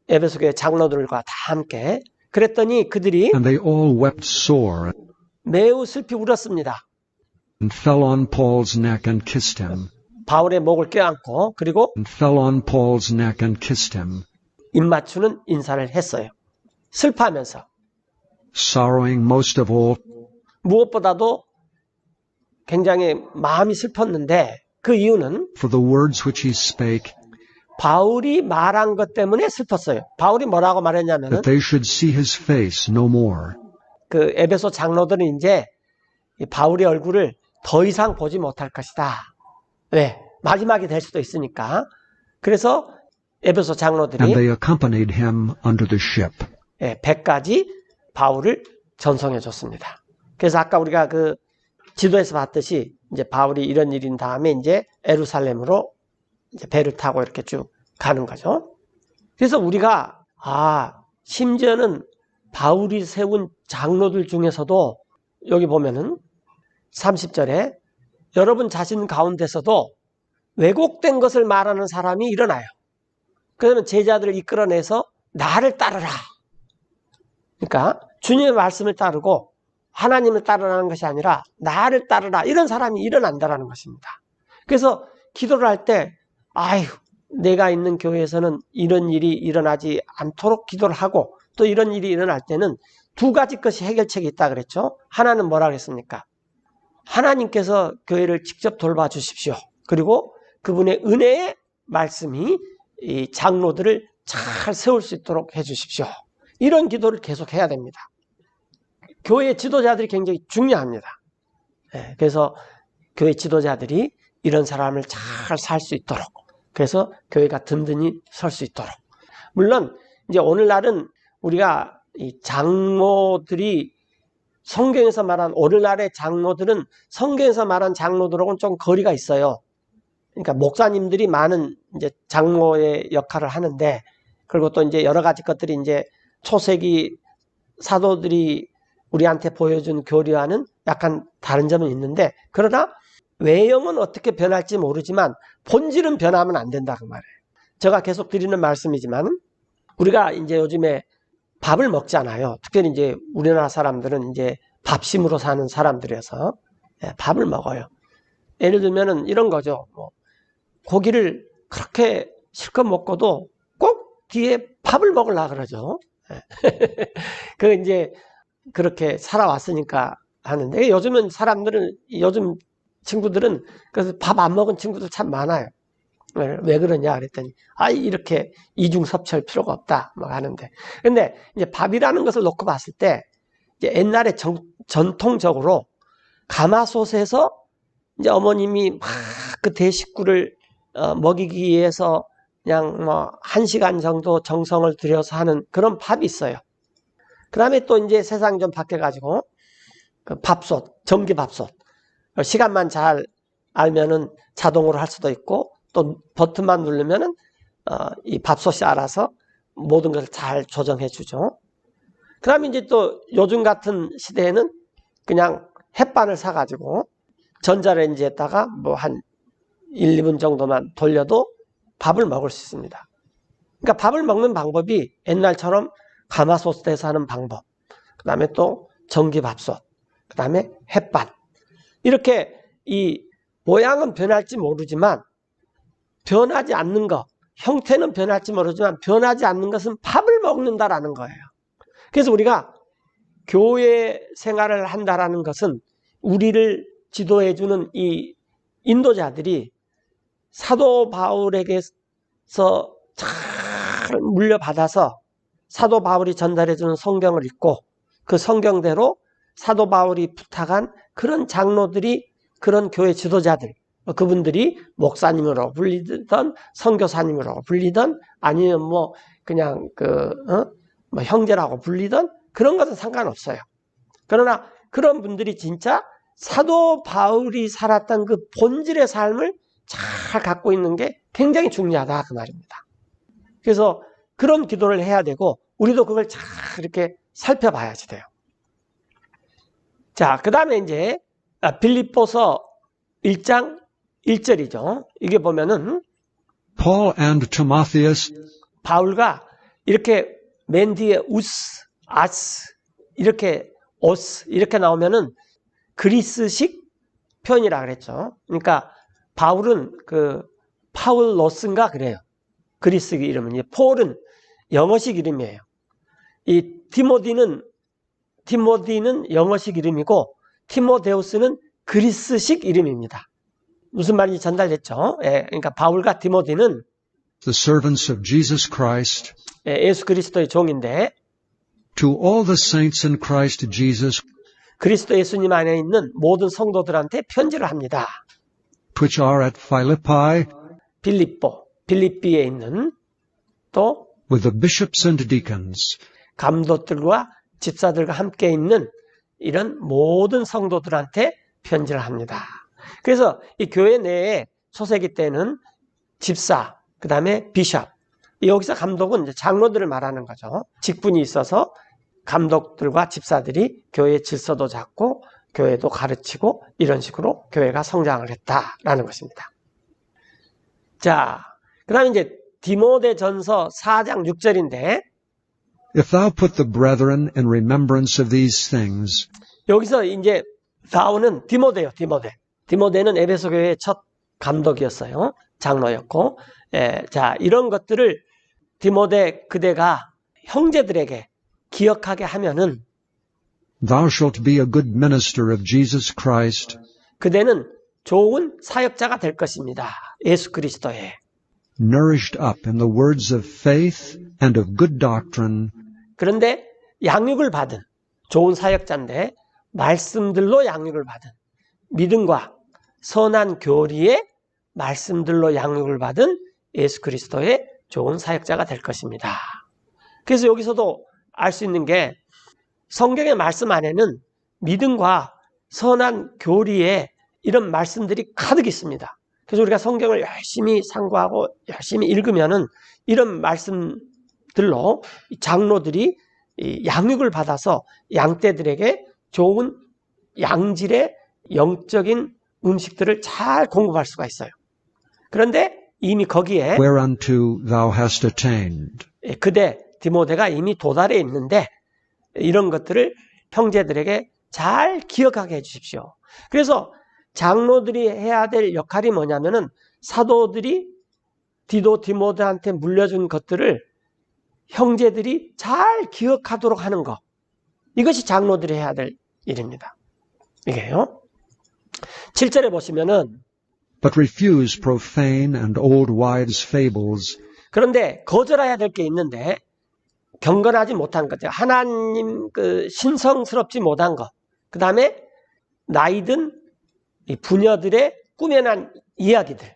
에베소 교회 장로들과 다 함께. 그랬더니 그들이 And they all wept sore 매우 슬피 울었습니다. and fell on Paul's neck and kissed him. 바울의 목을 껴안고 그리고 And fell on Paul's neck and kissed him. 입맞추는 인사를 했어요. 슬퍼하면서. Sorrowing most of all 무엇보다도 굉장히 마음이 슬펐는데 그 이유는 for the words which he spake, 바울이 말한 것 때문에 슬펐어요. 바울이 뭐라고 말했냐면은 that they should see his face no more. 그 에베소 장로들은 이제 이 바울의 얼굴을 더 이상 보지 못할 것이다. 왜? 마지막이 될 수도 있으니까. 그래서 에베소 and 장로들이 they accompanied him unto the ship. 배까지 바울을 전송해 줬습니다. 그래서 아까 우리가 그 지도에서 봤듯이 이제 바울이 이런 일인 다음에 이제 예루살렘으로 이제 배를 타고 이렇게 쭉 가는 거죠. 그래서 우리가 심지어는 바울이 세운 장로들 중에서도 여기 보면은 30절에 여러분 자신 가운데서도 왜곡된 것을 말하는 사람이 일어나요. 그러면 제자들을 이끌어내서 나를 따르라. 그러니까 주님의 말씀을 따르고 하나님을 따르라는 것이 아니라 나를 따르라. 이런 사람이 일어난다라는 것입니다. 그래서 기도를 할 때 내가 있는 교회에서는 이런 일이 일어나지 않도록 기도를 하고 또 이런 일이 일어날 때는 두 가지 것이 해결책이 있다 그랬죠. 하나는 뭐라 그랬습니까? 하나님께서 교회를 직접 돌봐주십시오. 그리고 그분의 은혜의 말씀이 이 장로들을 잘 세울 수 있도록 해주십시오. 이런 기도를 계속 해야 됩니다. 교회 지도자들이 굉장히 중요합니다. 그래서 교회 지도자들이 이런 사람을 잘 살 수 있도록, 그래서 교회가 든든히 설 수 있도록. 물론 이제 오늘날은 우리가 이 장로들이 성경에서 말한 오늘날의 장로들은 성경에서 말한 장로들하고는 좀 거리가 있어요. 그러니까 목사님들이 많은 이제 장로의 역할을 하는데, 그리고 또 이제 여러 가지 것들이 이제 초세기 사도들이 우리한테 보여준 교리와는 약간 다른 점은 있는데, 그러나 외형은 어떻게 변할지 모르지만 본질은 변하면 안 된다 그 말이에요. 제가 계속 드리는 말씀이지만 우리가 이제 요즘에 밥을 먹잖아요. 특별히 이제 우리나라 사람들은 이제 밥심으로 사는 사람들이어서 밥을 먹어요. 예를 들면은 이런 거죠. 고기를 그렇게 실컷 먹고도 꼭 뒤에 밥을 먹으려고 그러죠. 그 이제 그렇게 살아왔으니까 하는데, 요즘 친구들은 그래서 밥 안 먹은 친구들 참 많아요. 왜 그러냐 그랬더니 이렇게 이중섭취할 필요가 없다 막 하는데, 근데 이제 밥이라는 것을 놓고 봤을 때 이제 옛날에 전통적으로 가마솥에서 이제 어머님이 막 그 대식구를 먹이기 위해서 그냥 1시간 정도 정성을 들여서 하는 그런 밥이 있어요. 그 다음에 또 이제 세상이 좀 바뀌어가지고 그 밥솥, 전기밥솥, 시간만 잘 알면은 자동으로 할 수도 있고 또 버튼만 누르면은 이 밥솥이 알아서 모든 것을 잘 조정해 주죠. 그 다음에 이제 또 요즘 같은 시대에는 그냥 햇반을 사가지고 전자레인지에다가 한 1, 2분 정도만 돌려도 밥을 먹을 수 있습니다. 그러니까 밥을 먹는 방법이 옛날처럼 가마솥에서 하는 방법, 그 다음에 또 전기밥솥, 그 다음에 햇반, 이렇게 이 모양은 변할지 모르지만 변하지 않는 것, 형태는 변할지 모르지만 변하지 않는 것은 밥을 먹는다라는 거예요. 그래서 우리가 교회 생활을 한다라는 것은 우리를 지도해주는 이 인도자들이 사도 바울에게서 잘 물려받아서 사도 바울이 전달해주는 성경을 읽고 그 성경대로 사도 바울이 부탁한 그런 장로들이, 그런 교회 지도자들, 그분들이 목사님으로 불리던 선교사님으로 불리던 아니면 그냥 형제라고 불리던 그런 것은 상관없어요. 그러나 그런 분들이 진짜 사도 바울이 살았던 그 본질의 삶을 잘 갖고 있는 게 굉장히 중요하다 그 말입니다. 그래서 그런 기도를 해야 되고 우리도 그걸 잘 이렇게 살펴봐야지 돼요. 자, 그 다음에 이제 빌립보서 1장 1절이죠. 이게 보면은 Paul and Timotheus, 바울가 이렇게 맨 뒤에 우스, 아스, 이렇게 오스 이렇게 나오면은 그리스식 표현이라 그랬죠. 그러니까 바울은 그 파울로스인가 그래요. 그리스 이름은. 폴은 영어식 이름이에요. 이 디모디는 영어식 이름이고 티모데우스는 그리스식 이름입니다. 무슨 말인지 전달됐죠? 그러니까 바울과 디모디는 the servants of Jesus Christ, 예수 그리스도의 종인데 to all the saints in Christ Jesus, 그리스도 예수님 안에 있는 모든 성도들한테 편지를 합니다. which are at Philippi, 빌립비에 있는 또 with the bishops and deacons, 감독들과 집사들과 함께 있는 이런 모든 성도들한테 편지를 합니다. 그래서 이 교회 내에 초세기 때는 집사, 그 다음에 비숍, 여기서 감독은 이제 장로들을 말하는 거죠. 직분이 있어서 감독들과 집사들이 교회의 질서도 잡고 교회도 가르치고 이런 식으로 교회가 성장을 했다라는 것입니다. 자, 그 다음에 이제 디모데전서 4장 6절인데 if thou put the brethren in remembrance of these things, 여기서 이제 thou는 디모데요, 디모데. 디모데는 에베소 교회의 첫 감독이었어요. 장로였고, 자, 이런 것들을 디모데 그대가 형제들에게 기억하게 하면은 thou shalt be a good minister of Jesus Christ, 그대는 좋은 사역자가 될 것입니다. 예수 그리스도의. nourished up in the words of faith and of good doctrine, 그런데 양육을 받은 좋은 사역자인데 말씀들로 양육을 받은 믿음과 선한 교리의 말씀들로 양육을 받은 예수 그리스도의 좋은 사역자가 될 것입니다. 그래서 여기서도 알 수 있는 게 성경의 말씀 안에는 믿음과 선한 교리의 이런 말씀들이 가득 있습니다. 그래서 우리가 성경을 열심히 상고하고 열심히 읽으면은 이런 말씀들로 장로들이 양육을 받아서 양떼들에게 좋은 양질의 영적인 음식들을 잘 공급할 수가 있어요. 그런데 이미 거기에 whereunto thou hast attained. 그대 디모데가 이미 도달해 있는데 이런 것들을 형제들에게 잘 기억하게 해주십시오. 그래서 장로들이 해야 될 역할이 뭐냐면은 사도들이 디모데한테 물려준 것들을 형제들이 잘 기억하도록 하는 것. 이것이 장로들이 해야 될 일입니다. 이게요. 7절에 보시면은 But refuse profane and old wives' fables, 그런데 거절해야 될 게 있는데 경건하지 못한 것, 하나님 신성스럽지 못한 것, 그 다음에 나이든 이 부녀들의 꾸며난 이야기들,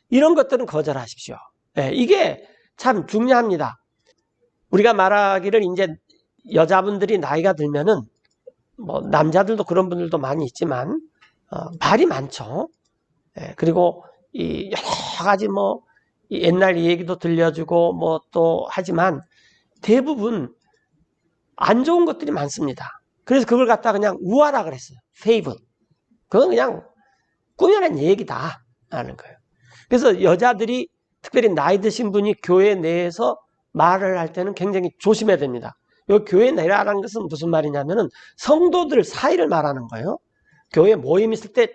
이런 것들은 거절하십시오. 네, 이게 참 중요합니다. 우리가 말하기를 이제 여자분들이 나이가 들면은 뭐 남자들도 그런 분들도 많이 있지만 말이 많죠. 네, 그리고 이 여러 가지 뭐 옛날 얘기도 들려주고 뭐 또 하지만 대부분 안 좋은 것들이 많습니다. 그래서 그걸 갖다 그냥 우화라 그랬어요. 페이블. 그건 그냥 꾸며낸 얘기다 라는 거예요. 그래서 여자들이 특별히 나이 드신 분이 교회 내에서 말을 할 때는 굉장히 조심해야 됩니다. 이 교회 내라는 것은 무슨 말이냐면은 성도들 사이를 말하는 거예요. 교회 모임 있을 때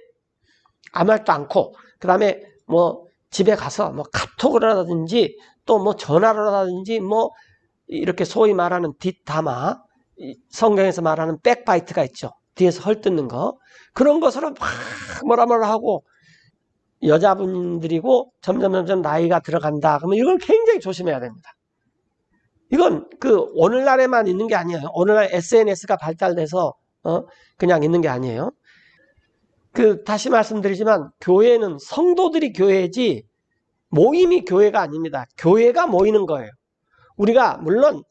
아무 말도 않고 그 다음에 뭐 집에 가서 뭐 카톡을 하든지 또 뭐 전화를 하든지 뭐 이렇게 소위 말하는 뒷담화, 성경에서 말하는 백바이트가 있죠. 뒤에서 헐뜯는 거. 그런 것으로 막 뭐라 하고 여자분들이고 점점 나이가 들어간다. 그러면 이걸 굉장히 조심해야 됩니다. 이건 오늘날에만 있는 게 아니에요. 오늘날 SNS가 발달돼서 그냥 있는 게 아니에요. 다시 말씀드리지만 교회는 성도들이 교회지 모임이 교회가 아닙니다. 교회가 모이는 거예요. 우리가 물론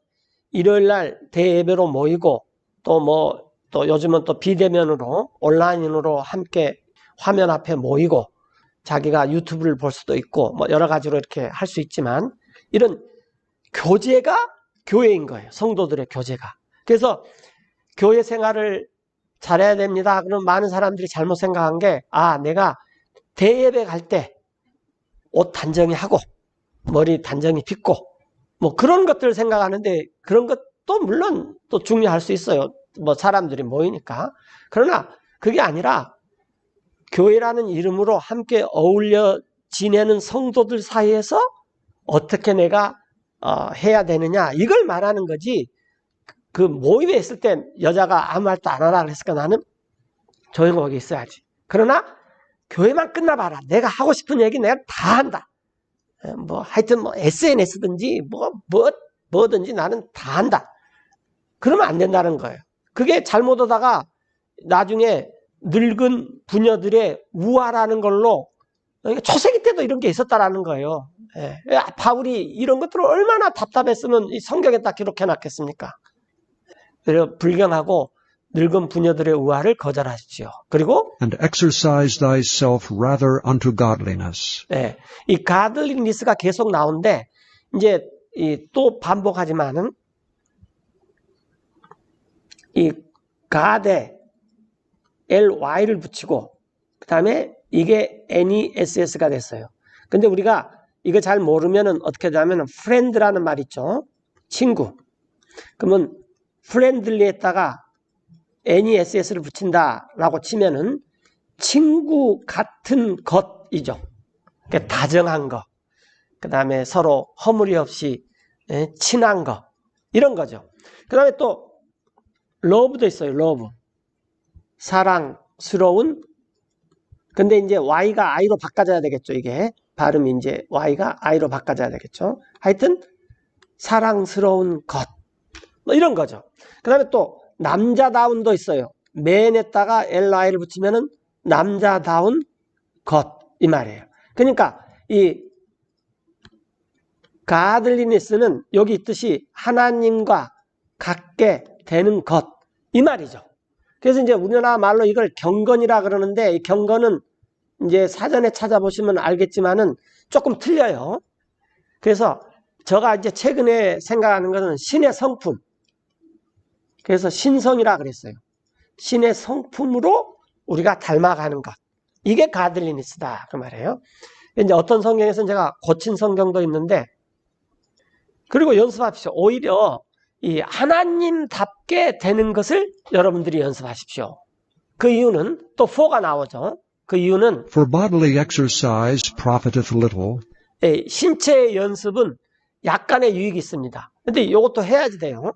일요일날 대예배로 모이고 또 요즘은 또 비대면으로 온라인으로 함께 화면 앞에 모이고 자기가 유튜브를 볼 수도 있고 뭐 여러 가지로 이렇게 할 수 있지만 이런 교제가 교회인 거예요. 성도들의 교제가. 그래서 교회 생활을 잘해야 됩니다. 그럼 많은 사람들이 잘못 생각한 게 내가 대예배 갈 때 옷 단정히 하고 머리 단정히 빗고 뭐 그런 것들을 생각하는데 그런 것도 물론 또 중요할 수 있어요. 뭐 사람들이 모이니까. 그러나 그게 아니라 교회라는 이름으로 함께 어울려 지내는 성도들 사이에서 어떻게 내가 해야 되느냐 이걸 말하는 거지. 그 모임에 있을 때 여자가 아무 말도 안 하라 그랬으니까 나는 조용하게 있어야지. 그러나 교회만 끝나봐라. 내가 하고 싶은 얘기 내가 다 한다. 뭐 하여튼 뭐 SNS든지 뭐든지 나는 다 한다. 그러면 안 된다는 거예요. 그게 잘못하다가 나중에 늙은 부녀들의 우화라는 걸로 그러니까 초세기 때도 이런 게 있었다라는 거예요. 예. 바울이 이런 것들을 얼마나 답답했으면 이 성경에다 기록해 놨겠습니까? 그래서 불경하고 늙은 부녀들의 우화를 거절하십시오. 그리고 And exercise thyself rather unto godliness. 예, 이 가들리니스가 계속 나오는데 이제 또 반복하지만은 이 가데 ly를 붙이고 그 다음에 이게 ness가 됐어요. 근데 우리가 이거 잘 모르면은 어떻게 하냐면 friend라는 말 있죠. 친구. 그러면 friendly에다가 ness를 붙인다라고 치면은 친구 같은 것이죠. 그러니까 다정한 거. 그 다음에 서로 허물이 없이 친한 거. 이런 거죠. 그 다음에 또 love도 있어요. love. 사랑스러운. 근데 이제 y가 i로 바꿔져야 되겠죠. 이게 발음이 이제 y가 i로 바꿔져야 되겠죠. 하여튼 사랑스러운 것. 뭐 이런 거죠. 그 다음에 또 남자다운도 있어요. man에다가 ly를 붙이면은 남자다운 것 이 말이에요. 그러니까 이 가들리니스는 여기 있듯이 하나님과 같게 되는 것 이 말이죠. 그래서 이제 우리나라 말로 이걸 경건이라 그러는데 이 경건은 이제 사전에 찾아보시면 알겠지만은 조금 틀려요. 그래서 제가 이제 최근에 생각하는 것은 신의 성품. 그래서 신성이라 그랬어요. 신의 성품으로 우리가 닮아가는 것. 이게 가들리니스다. 그 말이에요. 이제 어떤 성경에서는 제가 고친 성경도 있는데, 그리고 연습하십시오. 오히려 이 하나님답게 되는 것을 여러분들이 연습하십시오. 그 이유는 또 4가 나오죠. 그 이유는 For bodily exercise profiteth little, 신체의 연습은 약간의 유익이 있습니다. 근데 이것도 해야지 돼요.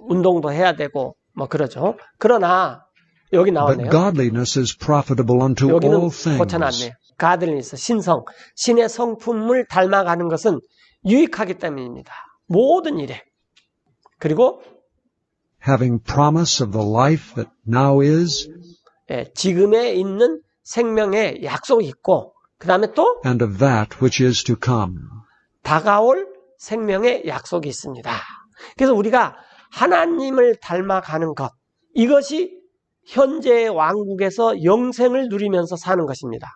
운동도 해야 되고 뭐 그러죠. 그러나 여기 but 나왔네요. godliness is profitable unto 여기는 all things. 고쳐놨네요. 가들리니스, 신성, 신의 성품을 닮아가는 것은 유익하기 때문입니다. 모든 일에. 그리고 Having promise of the life that now is, 지금에 있는 생명의 약속이 있고 그 다음에 또 and of that which is to come. 다가올 생명의 약속이 있습니다. 그래서 우리가 하나님을 닮아가는 것, 이것이 현재의 왕국에서 영생을 누리면서 사는 것입니다.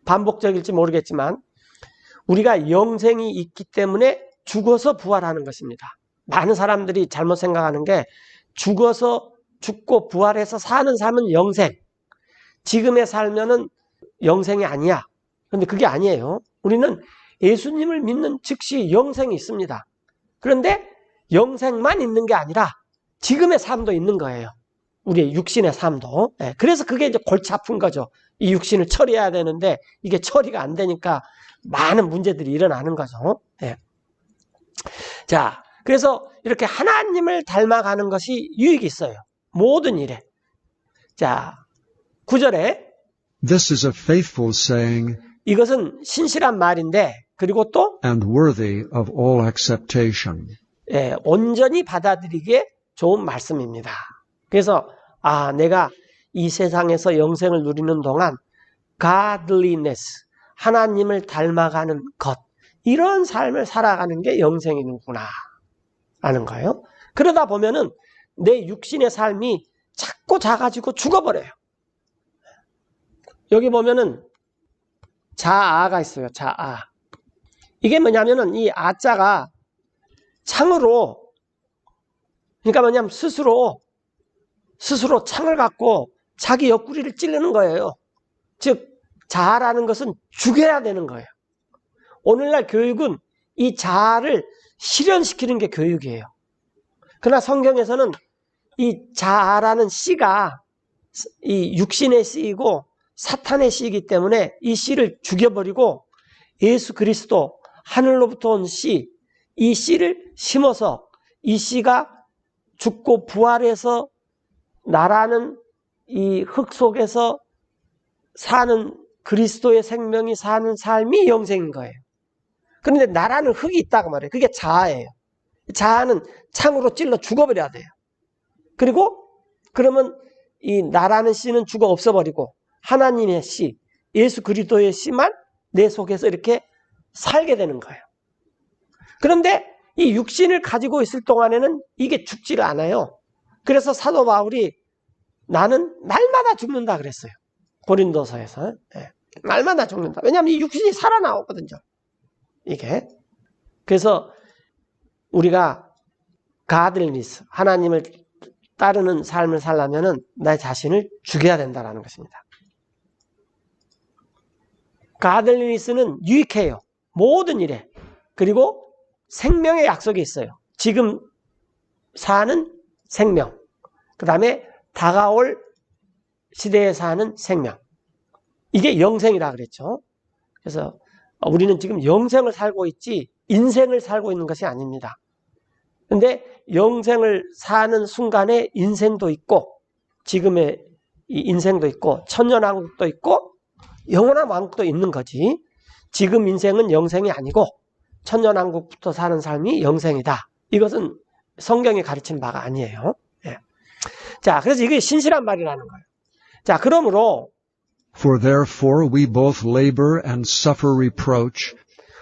반복적일지 모르겠지만 우리가 영생이 있기 때문에 죽어서 부활하는 것입니다. 많은 사람들이 잘못 생각하는 게 죽고 부활해서 사는 삶은 영생, 지금의 삶은 영생이 아니야. 그런데 그게 아니에요. 우리는 예수님을 믿는 즉시 영생이 있습니다. 그런데 영생만 있는 게 아니라 지금의 삶도 있는 거예요. 우리의 육신의 삶도. 그래서 그게 이제 골치 아픈 거죠. 이 육신을 처리해야 되는데 이게 처리가 안 되니까 많은 문제들이 일어나는 거죠. 자, 그래서 이렇게 하나님을 닮아가는 것이 유익이 있어요. 모든 일에. 자, 9절에 This is a faithful saying, 이것은 신실한 말인데 그리고 또 and worthy of all acceptation. 온전히 받아들이기에 좋은 말씀입니다. 그래서 내가 이 세상에서 영생을 누리는 동안 godliness, 하나님을 닮아가는 것, 이런 삶을 살아가는 게 영생이구나 라는 거예요. 그러다 보면은 내 육신의 삶이 자꾸 작아지고 죽어버려요. 여기 보면은 자아가 있어요. 자아. 이게 뭐냐면은 이 아자가 창으로, 그러니까 뭐냐면 스스로 창을 갖고 자기 옆구리를 찌르는 거예요. 즉 자아라는 것은 죽여야 되는 거예요. 오늘날 교육은 이 자아를 실현시키는 게 교육이에요. 그러나 성경에서는 이 자아라는 씨가 이 육신의 씨이고 사탄의 씨이기 때문에 이 씨를 죽여버리고 예수 그리스도 하늘로부터 온 씨, 이 씨를 심어서 이 씨가 죽고 부활해서 나라는 이 흙 속에서 사는 그리스도의 생명이 사는 삶이 영생인 거예요. 그런데 나라는 흙이 있다고 말해요. 그게 자아예요. 자아는 창으로 찔러 죽어버려야 돼요. 그리고 그러면 이 나라는 씨는 죽어 없어버리고 하나님의 씨, 예수 그리스도의 씨만 내 속에서 이렇게 살게 되는 거예요. 그런데 이 육신을 가지고 있을 동안에는 이게 죽지를 않아요. 그래서 사도 바울이 나는 날마다 죽는다 그랬어요. 고린도서에서. 날마다 죽는다. 왜냐하면 이 육신이 살아나오거든요. 이게. 그래서 우리가 가들리스, 하나님을 따르는 삶을 살려면은 내 자신을 죽여야 된다는 것입니다. 가들리스는 유익해요. 모든 일에. 그리고 생명의 약속이 있어요. 지금 사는 생명. 그 다음에 다가올 시대에 사는 생명. 이게 영생이라 그랬죠. 그래서 우리는 지금 영생을 살고 있지 인생을 살고 있는 것이 아닙니다. 근데 영생을 사는 순간에 인생도 있고 지금의 이 인생도 있고 천년왕국도 있고 영원한 왕국도 있는 거지. 지금 인생은 영생이 아니고 천년왕국부터 사는 삶이 영생이다. 이것은 성경이 가르치는 바가 아니에요. 예. 자, 그래서 이게 신실한 말이라는 거예요. 자, 그러므로 For therefore we both labor and suffer reproach,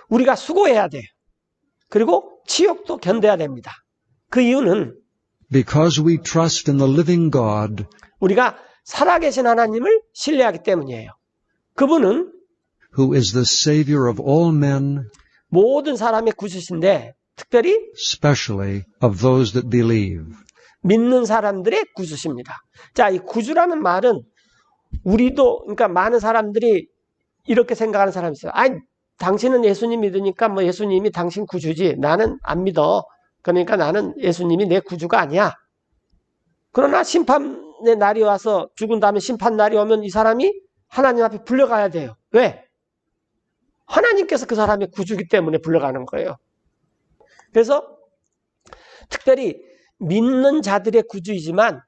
우리가 수고해야 돼요. 그리고 치욕도 견뎌야 됩니다. 그 이유는 because we trust in the living God, 우리가 살아계신 하나님을 신뢰하기 때문이에요. 그분은 who is the Savior of all men, 모든 사람의 구주신데 특별히 especially of those that believe. 믿는 사람들의 구주십니다. 자, 이 구주라는 말은 우리도, 그러니까 많은 사람들이 이렇게 생각하는 사람이 있어요. 아니, 당신은 예수님 믿으니까 뭐 예수님이 당신 구주지. 나는 안 믿어. 그러니까 나는 예수님이 내 구주가 아니야. 그러나 심판의 날이 와서 죽은 다음에 심판 날이 오면 이 사람이 하나님 앞에 불려가야 돼요. 왜? 하나님께서 그 사람의 구주기 때문에 불려가는 거예요. 그래서 특별히 믿는 자들의 구주이지만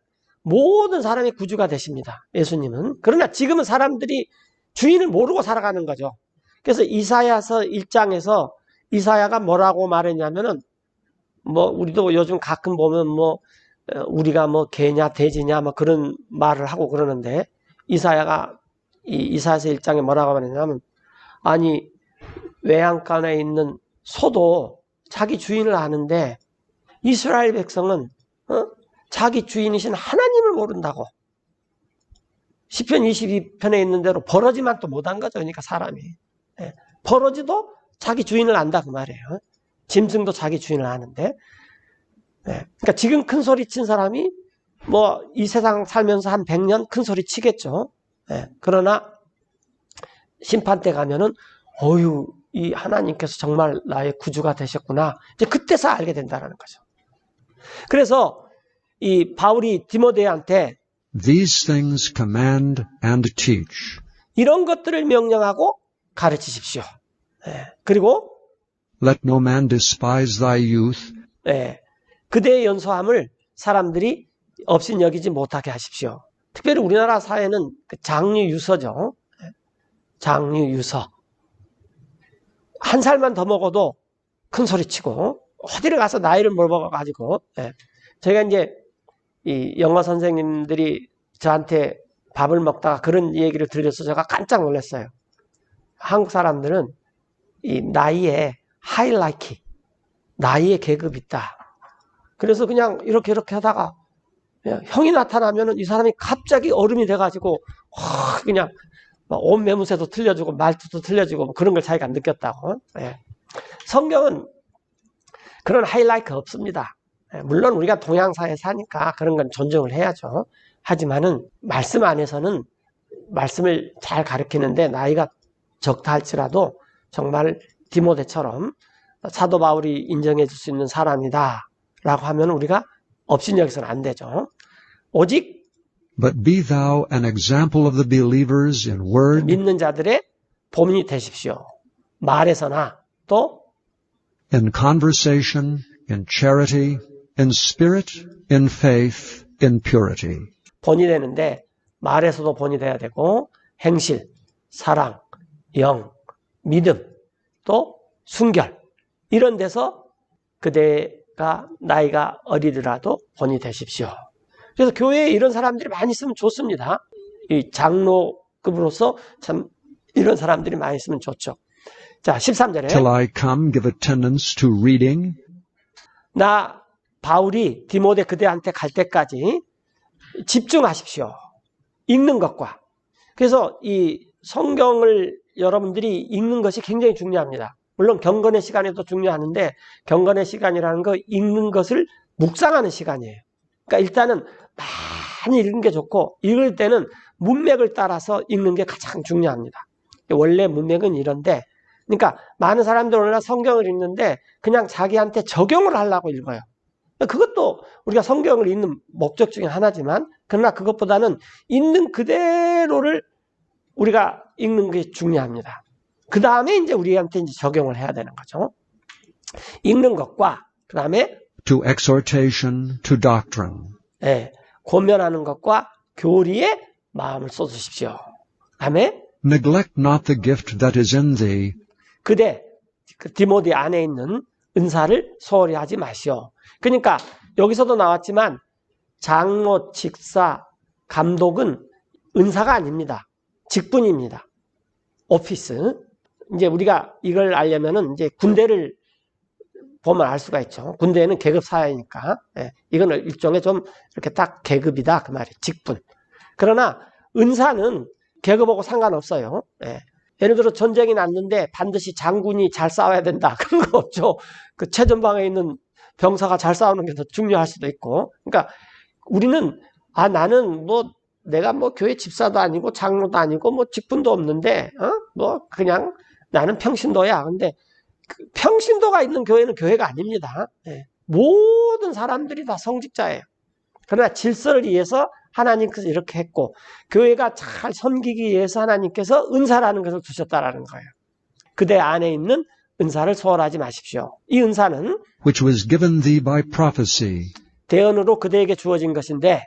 모든 사람의 구주가 되십니다. 예수님은. 그러나 지금은 사람들이 주인을 모르고 살아가는 거죠. 그래서 이사야서 1장에서 이사야가 뭐라고 말했냐면은 뭐 우리도 요즘 가끔 보면 뭐 우리가 뭐 개냐 돼지냐 뭐 그런 말을 하고 그러는데 이사야가 이사야서 1장에 뭐라고 말했냐면 아니 외양간에 있는 소도 자기 주인을 아는데 이스라엘 백성은 자기 주인이신 하나님을 모른다고. 시편 22편에 있는 대로 버러지만 또 못한 거죠. 그러니까 사람이. 버러지도 자기 주인을 안다 그 말이에요. 짐승도 자기 주인을 아는데. 그러니까 지금 큰 소리 친 사람이 뭐 이 세상 살면서 한 100년 큰 소리 치겠죠. 그러나 심판 때 가면은 어휴 이 하나님께서 정말 나의 구주가 되셨구나. 이제 그때서 알게 된다는 거죠. 그래서 이 바울이 디모데한테 These things command and teach. 이런 것들을 명령하고 가르치십시오. 그리고 Let no man despise thy youth, 그대의 연소함을 사람들이 업신여기지 못하게 하십시오. 특별히 우리나라 사회는 그 장유유서죠. 장유유서. 한 살만 더 먹어도 큰 소리 치고 어디를 가서 나이를 물어봐가지고 저희가 이제 이 영어 선생님들이 저한테 밥을 먹다가 그런 얘기를 들려서 제가 깜짝 놀랐어요. 한국 사람들은 이 나이에 하이라이키, 나이에 계급이 있다. 그래서 그냥 이렇게 하다가 형이 나타나면은 이 사람이 갑자기 어른이 돼가지고 그냥 옷 매무새도 틀려주고 말투도 틀려주고 뭐 그런 걸 자기가 느꼈다고. 성경은 그런 하이라이트 없습니다. 물론 우리가 동양사에 사니까 그런 건 존중을 해야죠. 하지만은 말씀 안에서는 말씀을 잘 가르치는데 나이가 적다 할지라도 정말 디모데처럼 사도 바울이 인정해 줄 수 있는 사람이다 라고 하면 우리가 업신여기서는 안 되죠. 오직 but be thou an example of the believers in word, 믿는 자들의 본이 되십시오. 말에서나 또 in conversation, in charity, in spirit, in faith, in purity. 본이 되는데 말에서도 본이 돼야 되고 행실, 사랑, 영, 믿음, 또 순결 이런 데서 그대가 나이가 어리더라도 본이 되십시오. 그래서 교회에 이런 사람들이 많이 있으면 좋습니다. 이 장로급으로서 참 이런 사람들이 많이 있으면 좋죠. 자, 13절에 Till I come, give attendance to reading, 나 바울이 디모데 그대한테 갈 때까지 집중하십시오. 읽는 것과. 그래서 이 성경을 여러분들이 읽는 것이 굉장히 중요합니다. 물론 경건의 시간에도 중요하는데 경건의 시간이라는 거 읽는 것을 묵상하는 시간이에요. 그러니까 일단은 많이 읽는 게 좋고 읽을 때는 문맥을 따라서 읽는 게 가장 중요합니다. 원래 문맥은 이런데 그러니까 많은 사람들은 오늘날 성경을 읽는데 그냥 자기한테 적용을 하려고 읽어요. 그것도 우리가 성경을 읽는 목적 중에 하나지만 그러나 그것보다는 있는 그대로를 우리가 읽는 게 중요합니다. 그 다음에 이제 우리한테 이제 적용을 해야 되는 거죠. 읽는 것과 그 다음에 to exhortation, to doctrine. 권면하는 것과 교리에 마음을 쏟으십시오. 그 다음에 Neglect not the gift that is in thee, 그대 그 디모데 안에 있는 은사를 소홀히 하지 마시오. 그러니까 여기서도 나왔지만 장로, 직사, 감독은 은사가 아닙니다. 직분입니다. 오피스. 이제 우리가 이걸 알려면은 이제 군대를 보면 알 수가 있죠. 군대는 계급 사회니까. 이거는 일종의 좀 이렇게 딱 계급이다 그 말이에요. 직분. 그러나 은사는 계급하고 상관없어요. 예를 들어 전쟁이 났는데 반드시 장군이 잘 싸워야 된다. 그런 거 없죠. 그 최전방에 있는 병사가 잘 싸우는 게 더 중요할 수도 있고. 그러니까 우리는 나는 뭐 내가 뭐 교회 집사도 아니고 장로도 아니고 뭐 직분도 없는데 뭐 그냥 나는 평신도야. 근데 그 평신도가 있는 교회는 교회가 아닙니다. 모든 사람들이 다 성직자예요. 그러나 질서를 위해서 하나님께서 이렇게 했고 교회가 잘 섬기기 위해서 하나님께서 은사라는 것을 주셨다라는 거예요. 그대 안에 있는 은사를 소홀하지 마십시오. 이 은사는 which was given thee by prophecy, 대언으로 그대에게 주어진 것인데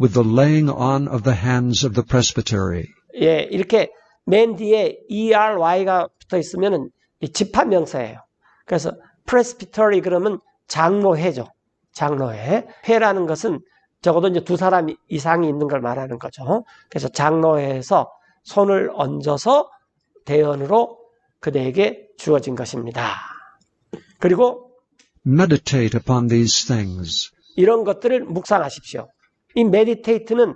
with the laying on of the hands of the presbytery. 이렇게 맨 뒤에 ERY가 붙어 있으면은 집합명사예요. 그래서 presbytery 그러면 장로회죠. 장로회. 회라는 것은 적어도 이제 두 사람 이상이 있는 걸 말하는 거죠. 그래서 장로회에서 손을 얹어서 대언으로 그대에게 주어진 것입니다. 그리고 Meditate upon these things. 이런 것들을 묵상하십시오. 이 meditate는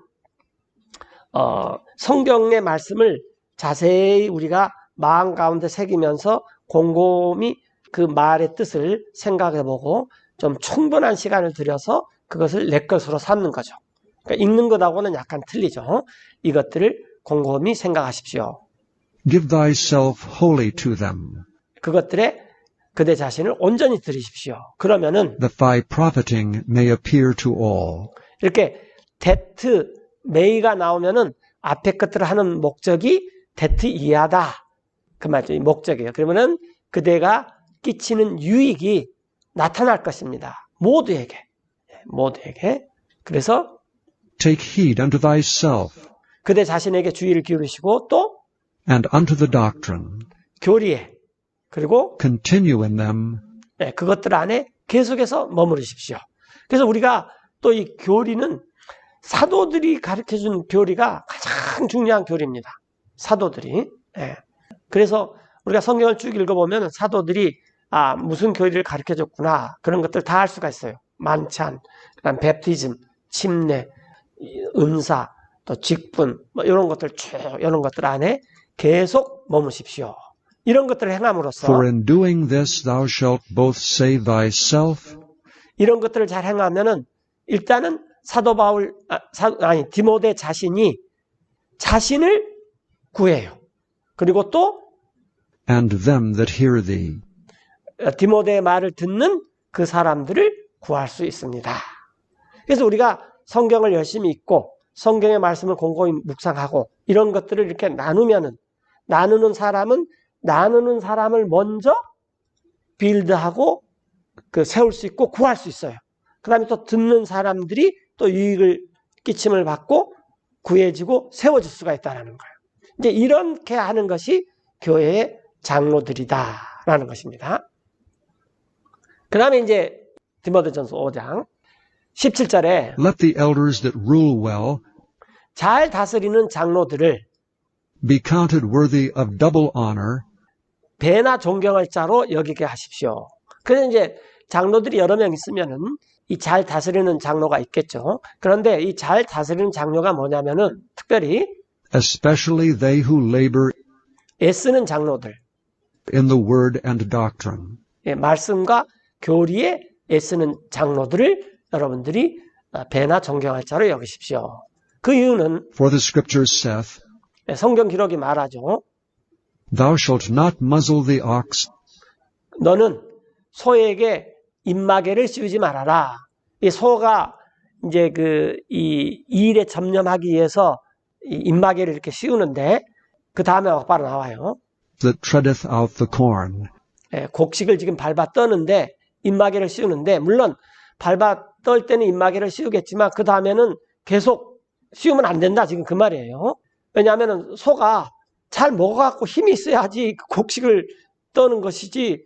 성경의 말씀을 자세히 우리가 마음 가운데 새기면서 곰곰이 그 말의 뜻을 생각해보고 좀 충분한 시간을 들여서 그것을 내 것으로 삼는 거죠. 그러니까 읽는 것하고는 약간 틀리죠. 이것들을 곰곰이 생각하십시오. Give thyself wholly to them, 그것들에 그대 자신을 온전히 들이십시오. 그러면은 that thy profiting may appear to all. 이렇게 that may가 나오면은 앞에 것들을 하는 목적이 that 이하다. 그 말이죠. 이 목적이에요. 그러면은 그대가 끼치는 유익이 나타날 것입니다. 모두에게. 그래서 Take heed unto thyself, 그대 자신에게 주의를 기울이시고 또 and unto the doctrine. 교리에 그리고 Continue in them, 그것들 안에 계속해서 머무르십시오. 그래서 우리가 또 이 교리는 사도들이 가르쳐준 교리가 가장 중요한 교리입니다. 사도들이. 그래서 우리가 성경을 쭉 읽어보면 사도들이 무슨 교리를 가르쳐줬구나 그런 것들 다 알 수가 있어요. 만찬, 그다음 베프티즘, 침례, 은사, 또 직분 뭐 이런 것들 쭉 이런 것들 안에 계속 머무십시오. 이런 것들을 행함으로써 for in doing this thou shalt both save thyself 이런 것들을 잘 행하면은 일단은 사도 바울 디모데 자신이 자신을 구해요. 그리고 또 and them that hear thee. 디모데의 말을 듣는 그 사람들을 구할 수 있습니다. 그래서 우리가 성경을 열심히 읽고 성경의 말씀을 곰곰이 묵상하고 이런 것들을 이렇게 나누면은 나누는 사람은 나누는 사람을 먼저 빌드하고 세울 수 있고 구할 수 있어요. 그 다음에 또 듣는 사람들이 또 유익을 끼침을 받고 구해지고 세워질 수가 있다는 거예요. 이제 이렇게 하는 것이 교회의 장로들이다라는 것입니다. 그 다음에 이제 디모데전서 5장 17절에 Let the elders that rule well 잘 다스리는 장로들을 be counted worthy of double honor, 배나 존경할 자로 여기게 하십시오. 그래서 이제 장로들이 여러 명 있으면은 이 잘 다스리는 장로가 있겠죠. 그런데 이 잘 다스리는 장로가 뭐냐면은 특별히 especially they who labor 애쓰는 장로들, in the word and doctrine. 예, 말씀과 교리에 애쓰는 장로들을 여러분들이 배나 존경할 자로 여기십시오. 그 이유는 For the scripture saith, 성경 기록이 말하죠. Thou shalt not muzzle the ox, 너는 소에게 입마개를 씌우지 말아라. 이 소가 이제 이 일에 전념하기 위해서 이 입마개를 이렇게 씌우는데 그 다음에 바로 나와요. that treadeth out the corn. 예, 곡식을 지금 밟아 떠는데 입마개를 씌우는데 물론 밟아 떨 때는 입마개를 씌우겠지만 그 다음에는 계속 씌우면 안 된다. 지금 그 말이에요. 왜냐하면 소가 잘 먹어갖고 힘이 있어야지 곡식을 떠는 것이지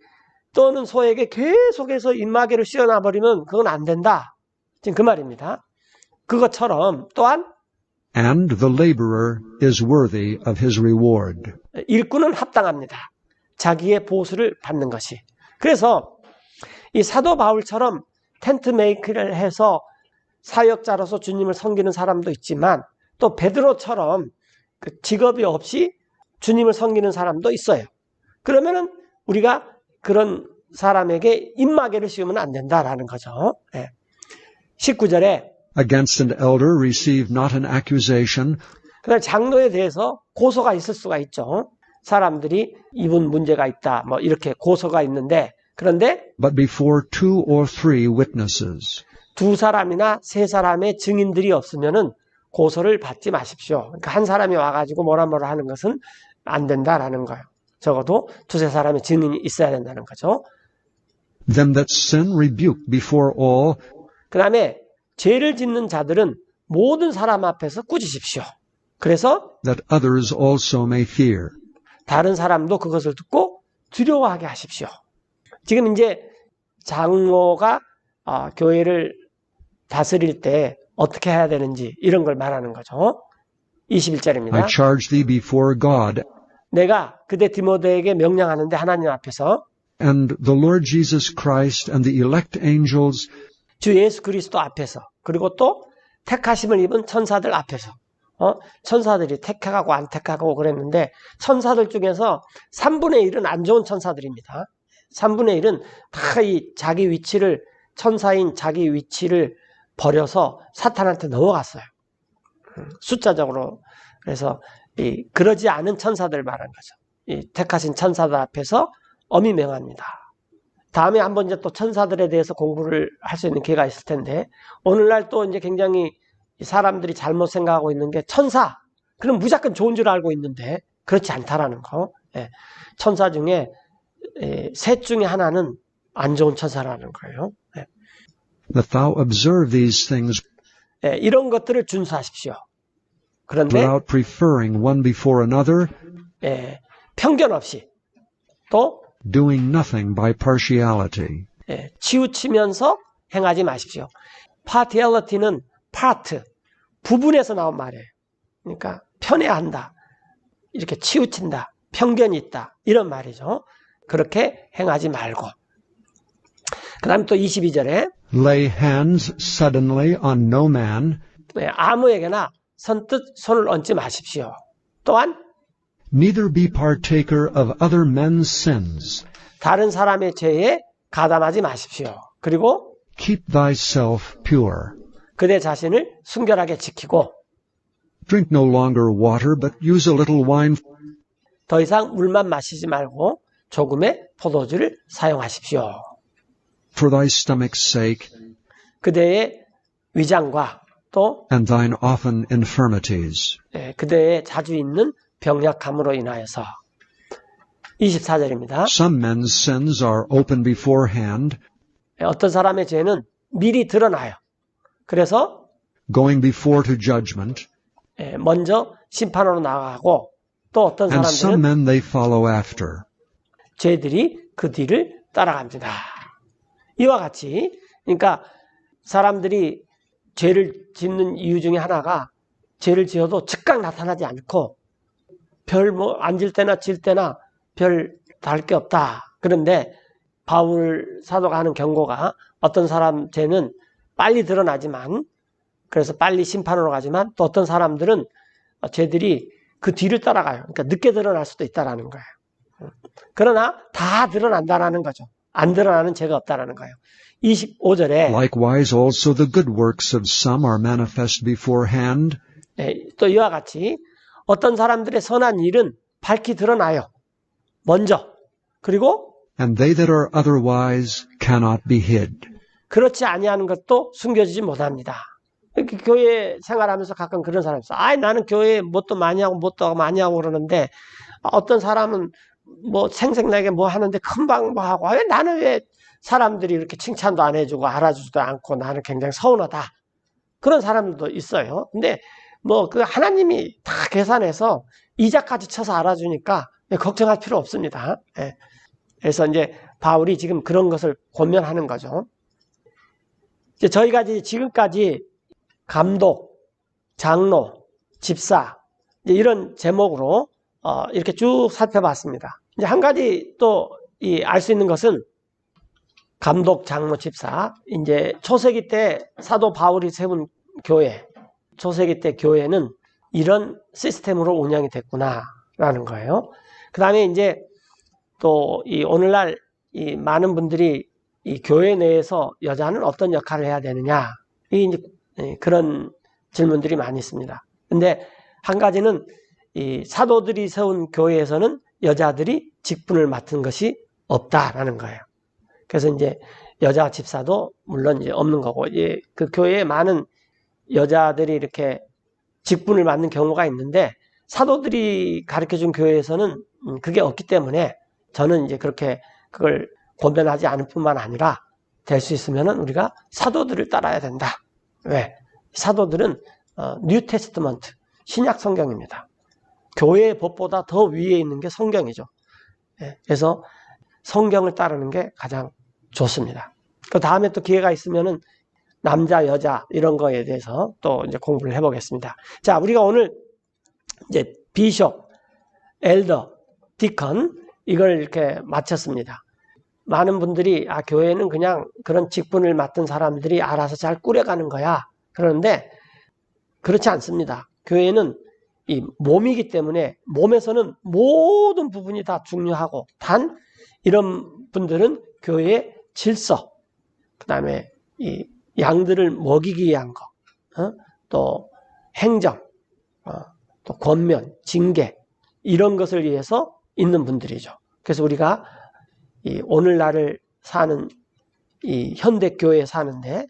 떠는 소에게 계속해서 입마개를 씌워놔버리면 그건 안 된다. 지금 그 말입니다. 그것처럼 또한 And the laborer is worthy of his reward. 일꾼은 합당합니다. 자기의 보수를 받는 것이. 그래서 이 사도 바울처럼 텐트 메이크를 해서 사역자로서 주님을 섬기는 사람도 있지만 또 베드로처럼 그 직업이 없이 주님을 섬기는 사람도 있어요. 그러면은 우리가 그런 사람에게 입마개를 씌우면 안 된다라는 거죠. 19절에 Against an elder receive not an accusation, 그다음에 장로에 대해서 고소가 있을 수가 있죠. 사람들이 이분 문제가 있다, 뭐 이렇게 고소가 있는데 그런데 but before 2 or 3 witnesses. 두 사람이나 세 사람의 증인들이 없으면은 고소를 받지 마십시오. 그러니까 한 사람이 와가지고 뭐라 하는 것은 안 된다라는 거예요. 적어도 두세 사람의 증인이 있어야 된다는 거죠. Them that sin rebuke before all, 그 다음에 죄를 짓는 자들은 모든 사람 앞에서 꾸짖으십시오. 그래서 that others also may fear. 다른 사람도 그것을 듣고 두려워하게 하십시오. 지금 이제 장로가 교회를 다스릴 때 어떻게 해야 되는지 이런 걸 말하는 거죠. 21절입니다. I charge thee before God 내가 그대 디모데에게 명령하는데 하나님 앞에서 and the Lord Jesus Christ and the elect angels 주 예수 그리스도 앞에서 그리고 또 택하심을 입은 천사들 앞에서 천사들이 택하고 안 택하고 그랬는데 천사들 중에서 3분의 1은 안 좋은 천사들입니다. 3분의 1은 다 이 자기 위치를 천사인 자기 위치를 버려서 사탄한테 넘어갔어요. 숫자적으로. 그래서 그러지 않은 천사들 말하는 거죠. 이 택하신 천사들 앞에서 엄히 명합니다. 다음에 한번 이제 또 천사들에 대해서 공부를 할 수 있는 기회가 있을 텐데 오늘날 또 이제 굉장히 사람들이 잘못 생각하고 있는 게 천사. 그럼 무조건 좋은 줄 알고 있는데 그렇지 않다라는 거. 천사 중에 셋 중에 하나는 안 좋은 천사라는 거예요. that thou observe these things 이런 것들을 준수하십시오. 그런데 without preferring one before another, 편견 없이 또 doing nothing by partiality. 치우치면서 행하지 마십시오. partiality는 part, 부분에서 나온 말이에요. 그러니까 편애한다, 이렇게 치우친다, 편견이 있다 이런 말이죠. 그렇게 행하지 말고 그 다음에 또 22절에 Lay hands suddenly on no man, 아무에게나 선뜻 손을 얹지 마십시오. 또한 neither be partaker of other men's sins. 다른 사람의 죄에 가담하지 마십시오. 그리고 Keep thyself pure. 그대 자신을 순결하게 지키고 Drink no longer water, but use a little wine, 더 이상 물만 마시지 말고 조금의 포도주를 사용하십시오. for thy stomach's sake, 그대의 위장과 또 and thine often infirmities. 그대의 자주 있는 병약함으로 인하여서 24절입니다. Some men's sins are open beforehand, 어떤 사람의 죄는 미리 드러나요. 그래서 going before to judgment, 먼저 심판으로 나가고 또 어떤 and some 사람들은 men they follow after. 죄들이 그 뒤를 따라갑니다. 이와 같이 그러니까 사람들이 죄를 짓는 이유 중에 하나가 죄를 지어도 즉각 나타나지 않고 별 뭐 앉을 때나 질 때나 별 다를 게 없다. 그런데 바울 사도가 하는 경고가 어떤 사람 죄는 빨리 드러나지만 그래서 빨리 심판으로 가지만 또 어떤 사람들은 죄들이 그 뒤를 따라가요. 그러니까 늦게 드러날 수도 있다라는 거예요. 그러나 다 드러난다라는 거죠. 안 드러나는 죄가 없다라는 거예요. 25절에 Likewise also the good works of some are manifest beforehand, 또 이와 같이 어떤 사람들의 선한 일은 밝히 드러나요. 먼저. 그리고 and they that are otherwise cannot be hid. 그렇지 아니하는 것도 숨겨지지 못합니다. 이렇게 교회 생활하면서 가끔 그런 사람이 있어. 나는 교회에 뭣도 많이 하고 뭣도 하고 많이 하고 그러는데 어떤 사람은 뭐 생색나게 뭐 하는데 금방 뭐 하고 나는 왜 사람들이 이렇게 칭찬도 안 해주고 알아주지도 않고 나는 굉장히 서운하다. 그런 사람도 있어요. 근데 뭐 그 하나님이 다 계산해서 이자까지 쳐서 알아주니까 걱정할 필요 없습니다. 그래서 이제 바울이 지금 그런 것을 권면하는 거죠. 이제 저희가 지금까지 감독, 장로, 집사 이제 이런 제목으로 이렇게 쭉 살펴봤습니다. 이제 한 가지 또 알 수 있는 것은 감독, 장로, 집사 이제 초세기 때 사도 바울이 세운 교회, 초세기 때 교회는 이런 시스템으로 운영이 됐구나라는 거예요. 그 다음에 이제 또 이 오늘날 이 많은 분들이 이 교회 내에서 여자는 어떤 역할을 해야 되느냐 이제 그런 질문들이 많이 있습니다. 근데 한 가지는 이 사도들이 세운 교회에서는 여자들이 직분을 맡은 것이 없다라는 거예요. 그래서 이제 여자 집사도 물론 이제 없는 거고, 그 교회에 많은 여자들이 이렇게 직분을 맡는 경우가 있는데 사도들이 가르쳐준 교회에서는 그게 없기 때문에 저는 이제 그렇게 그걸 권면하지 않을 뿐만 아니라 될 수 있으면은 우리가 사도들을 따라야 된다. 왜? 사도들은 뉴 테스트먼트, 신약 성경입니다. 교회의 법보다 더 위에 있는 게 성경이죠. 그래서 성경을 따르는 게 가장 좋습니다. 그 다음에 또 기회가 있으면은 남자, 여자 이런 거에 대해서 또 이제 공부를 해보겠습니다. 자, 우리가 오늘 이제 비숍, 엘더, 디컨 이걸 이렇게 마쳤습니다. 많은 분들이 교회는 그냥 그런 직분을 맡은 사람들이 알아서 잘 꾸려가는 거야. 그런데 그렇지 않습니다. 교회는 이 몸이기 때문에 몸에서는 모든 부분이 다 중요하고 단 이런 분들은 교회의 질서, 그 다음에 이 양들을 먹이기 위한 거, 또 행정, 또 권면, 징계 이런 것을 위해서 있는 분들이죠. 그래서 우리가 이 오늘날을 사는 이 현대 교회에 사는데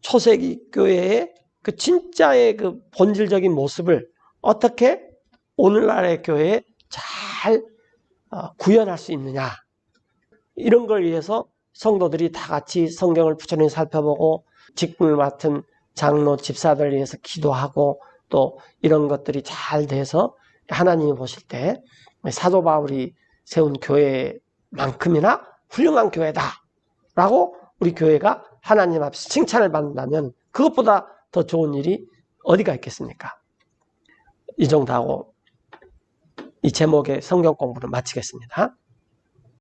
초세기 교회의 그 진짜의 그 본질적인 모습을 어떻게 오늘날의 교회에 잘 구현할 수 있느냐 이런 걸 위해서 성도들이 다 같이 성경을 부지런히 살펴보고 직분을 맡은 장로, 집사들을 위해서 기도하고 또 이런 것들이 잘 돼서 하나님이 보실 때 사도 바울이 세운 교회만큼이나 훌륭한 교회다라고 우리 교회가 하나님 앞에서 칭찬을 받는다면 그것보다 더 좋은 일이 어디가 있겠습니까? 이 정도 하고 이 제목의 성경 공부를 마치겠습니다.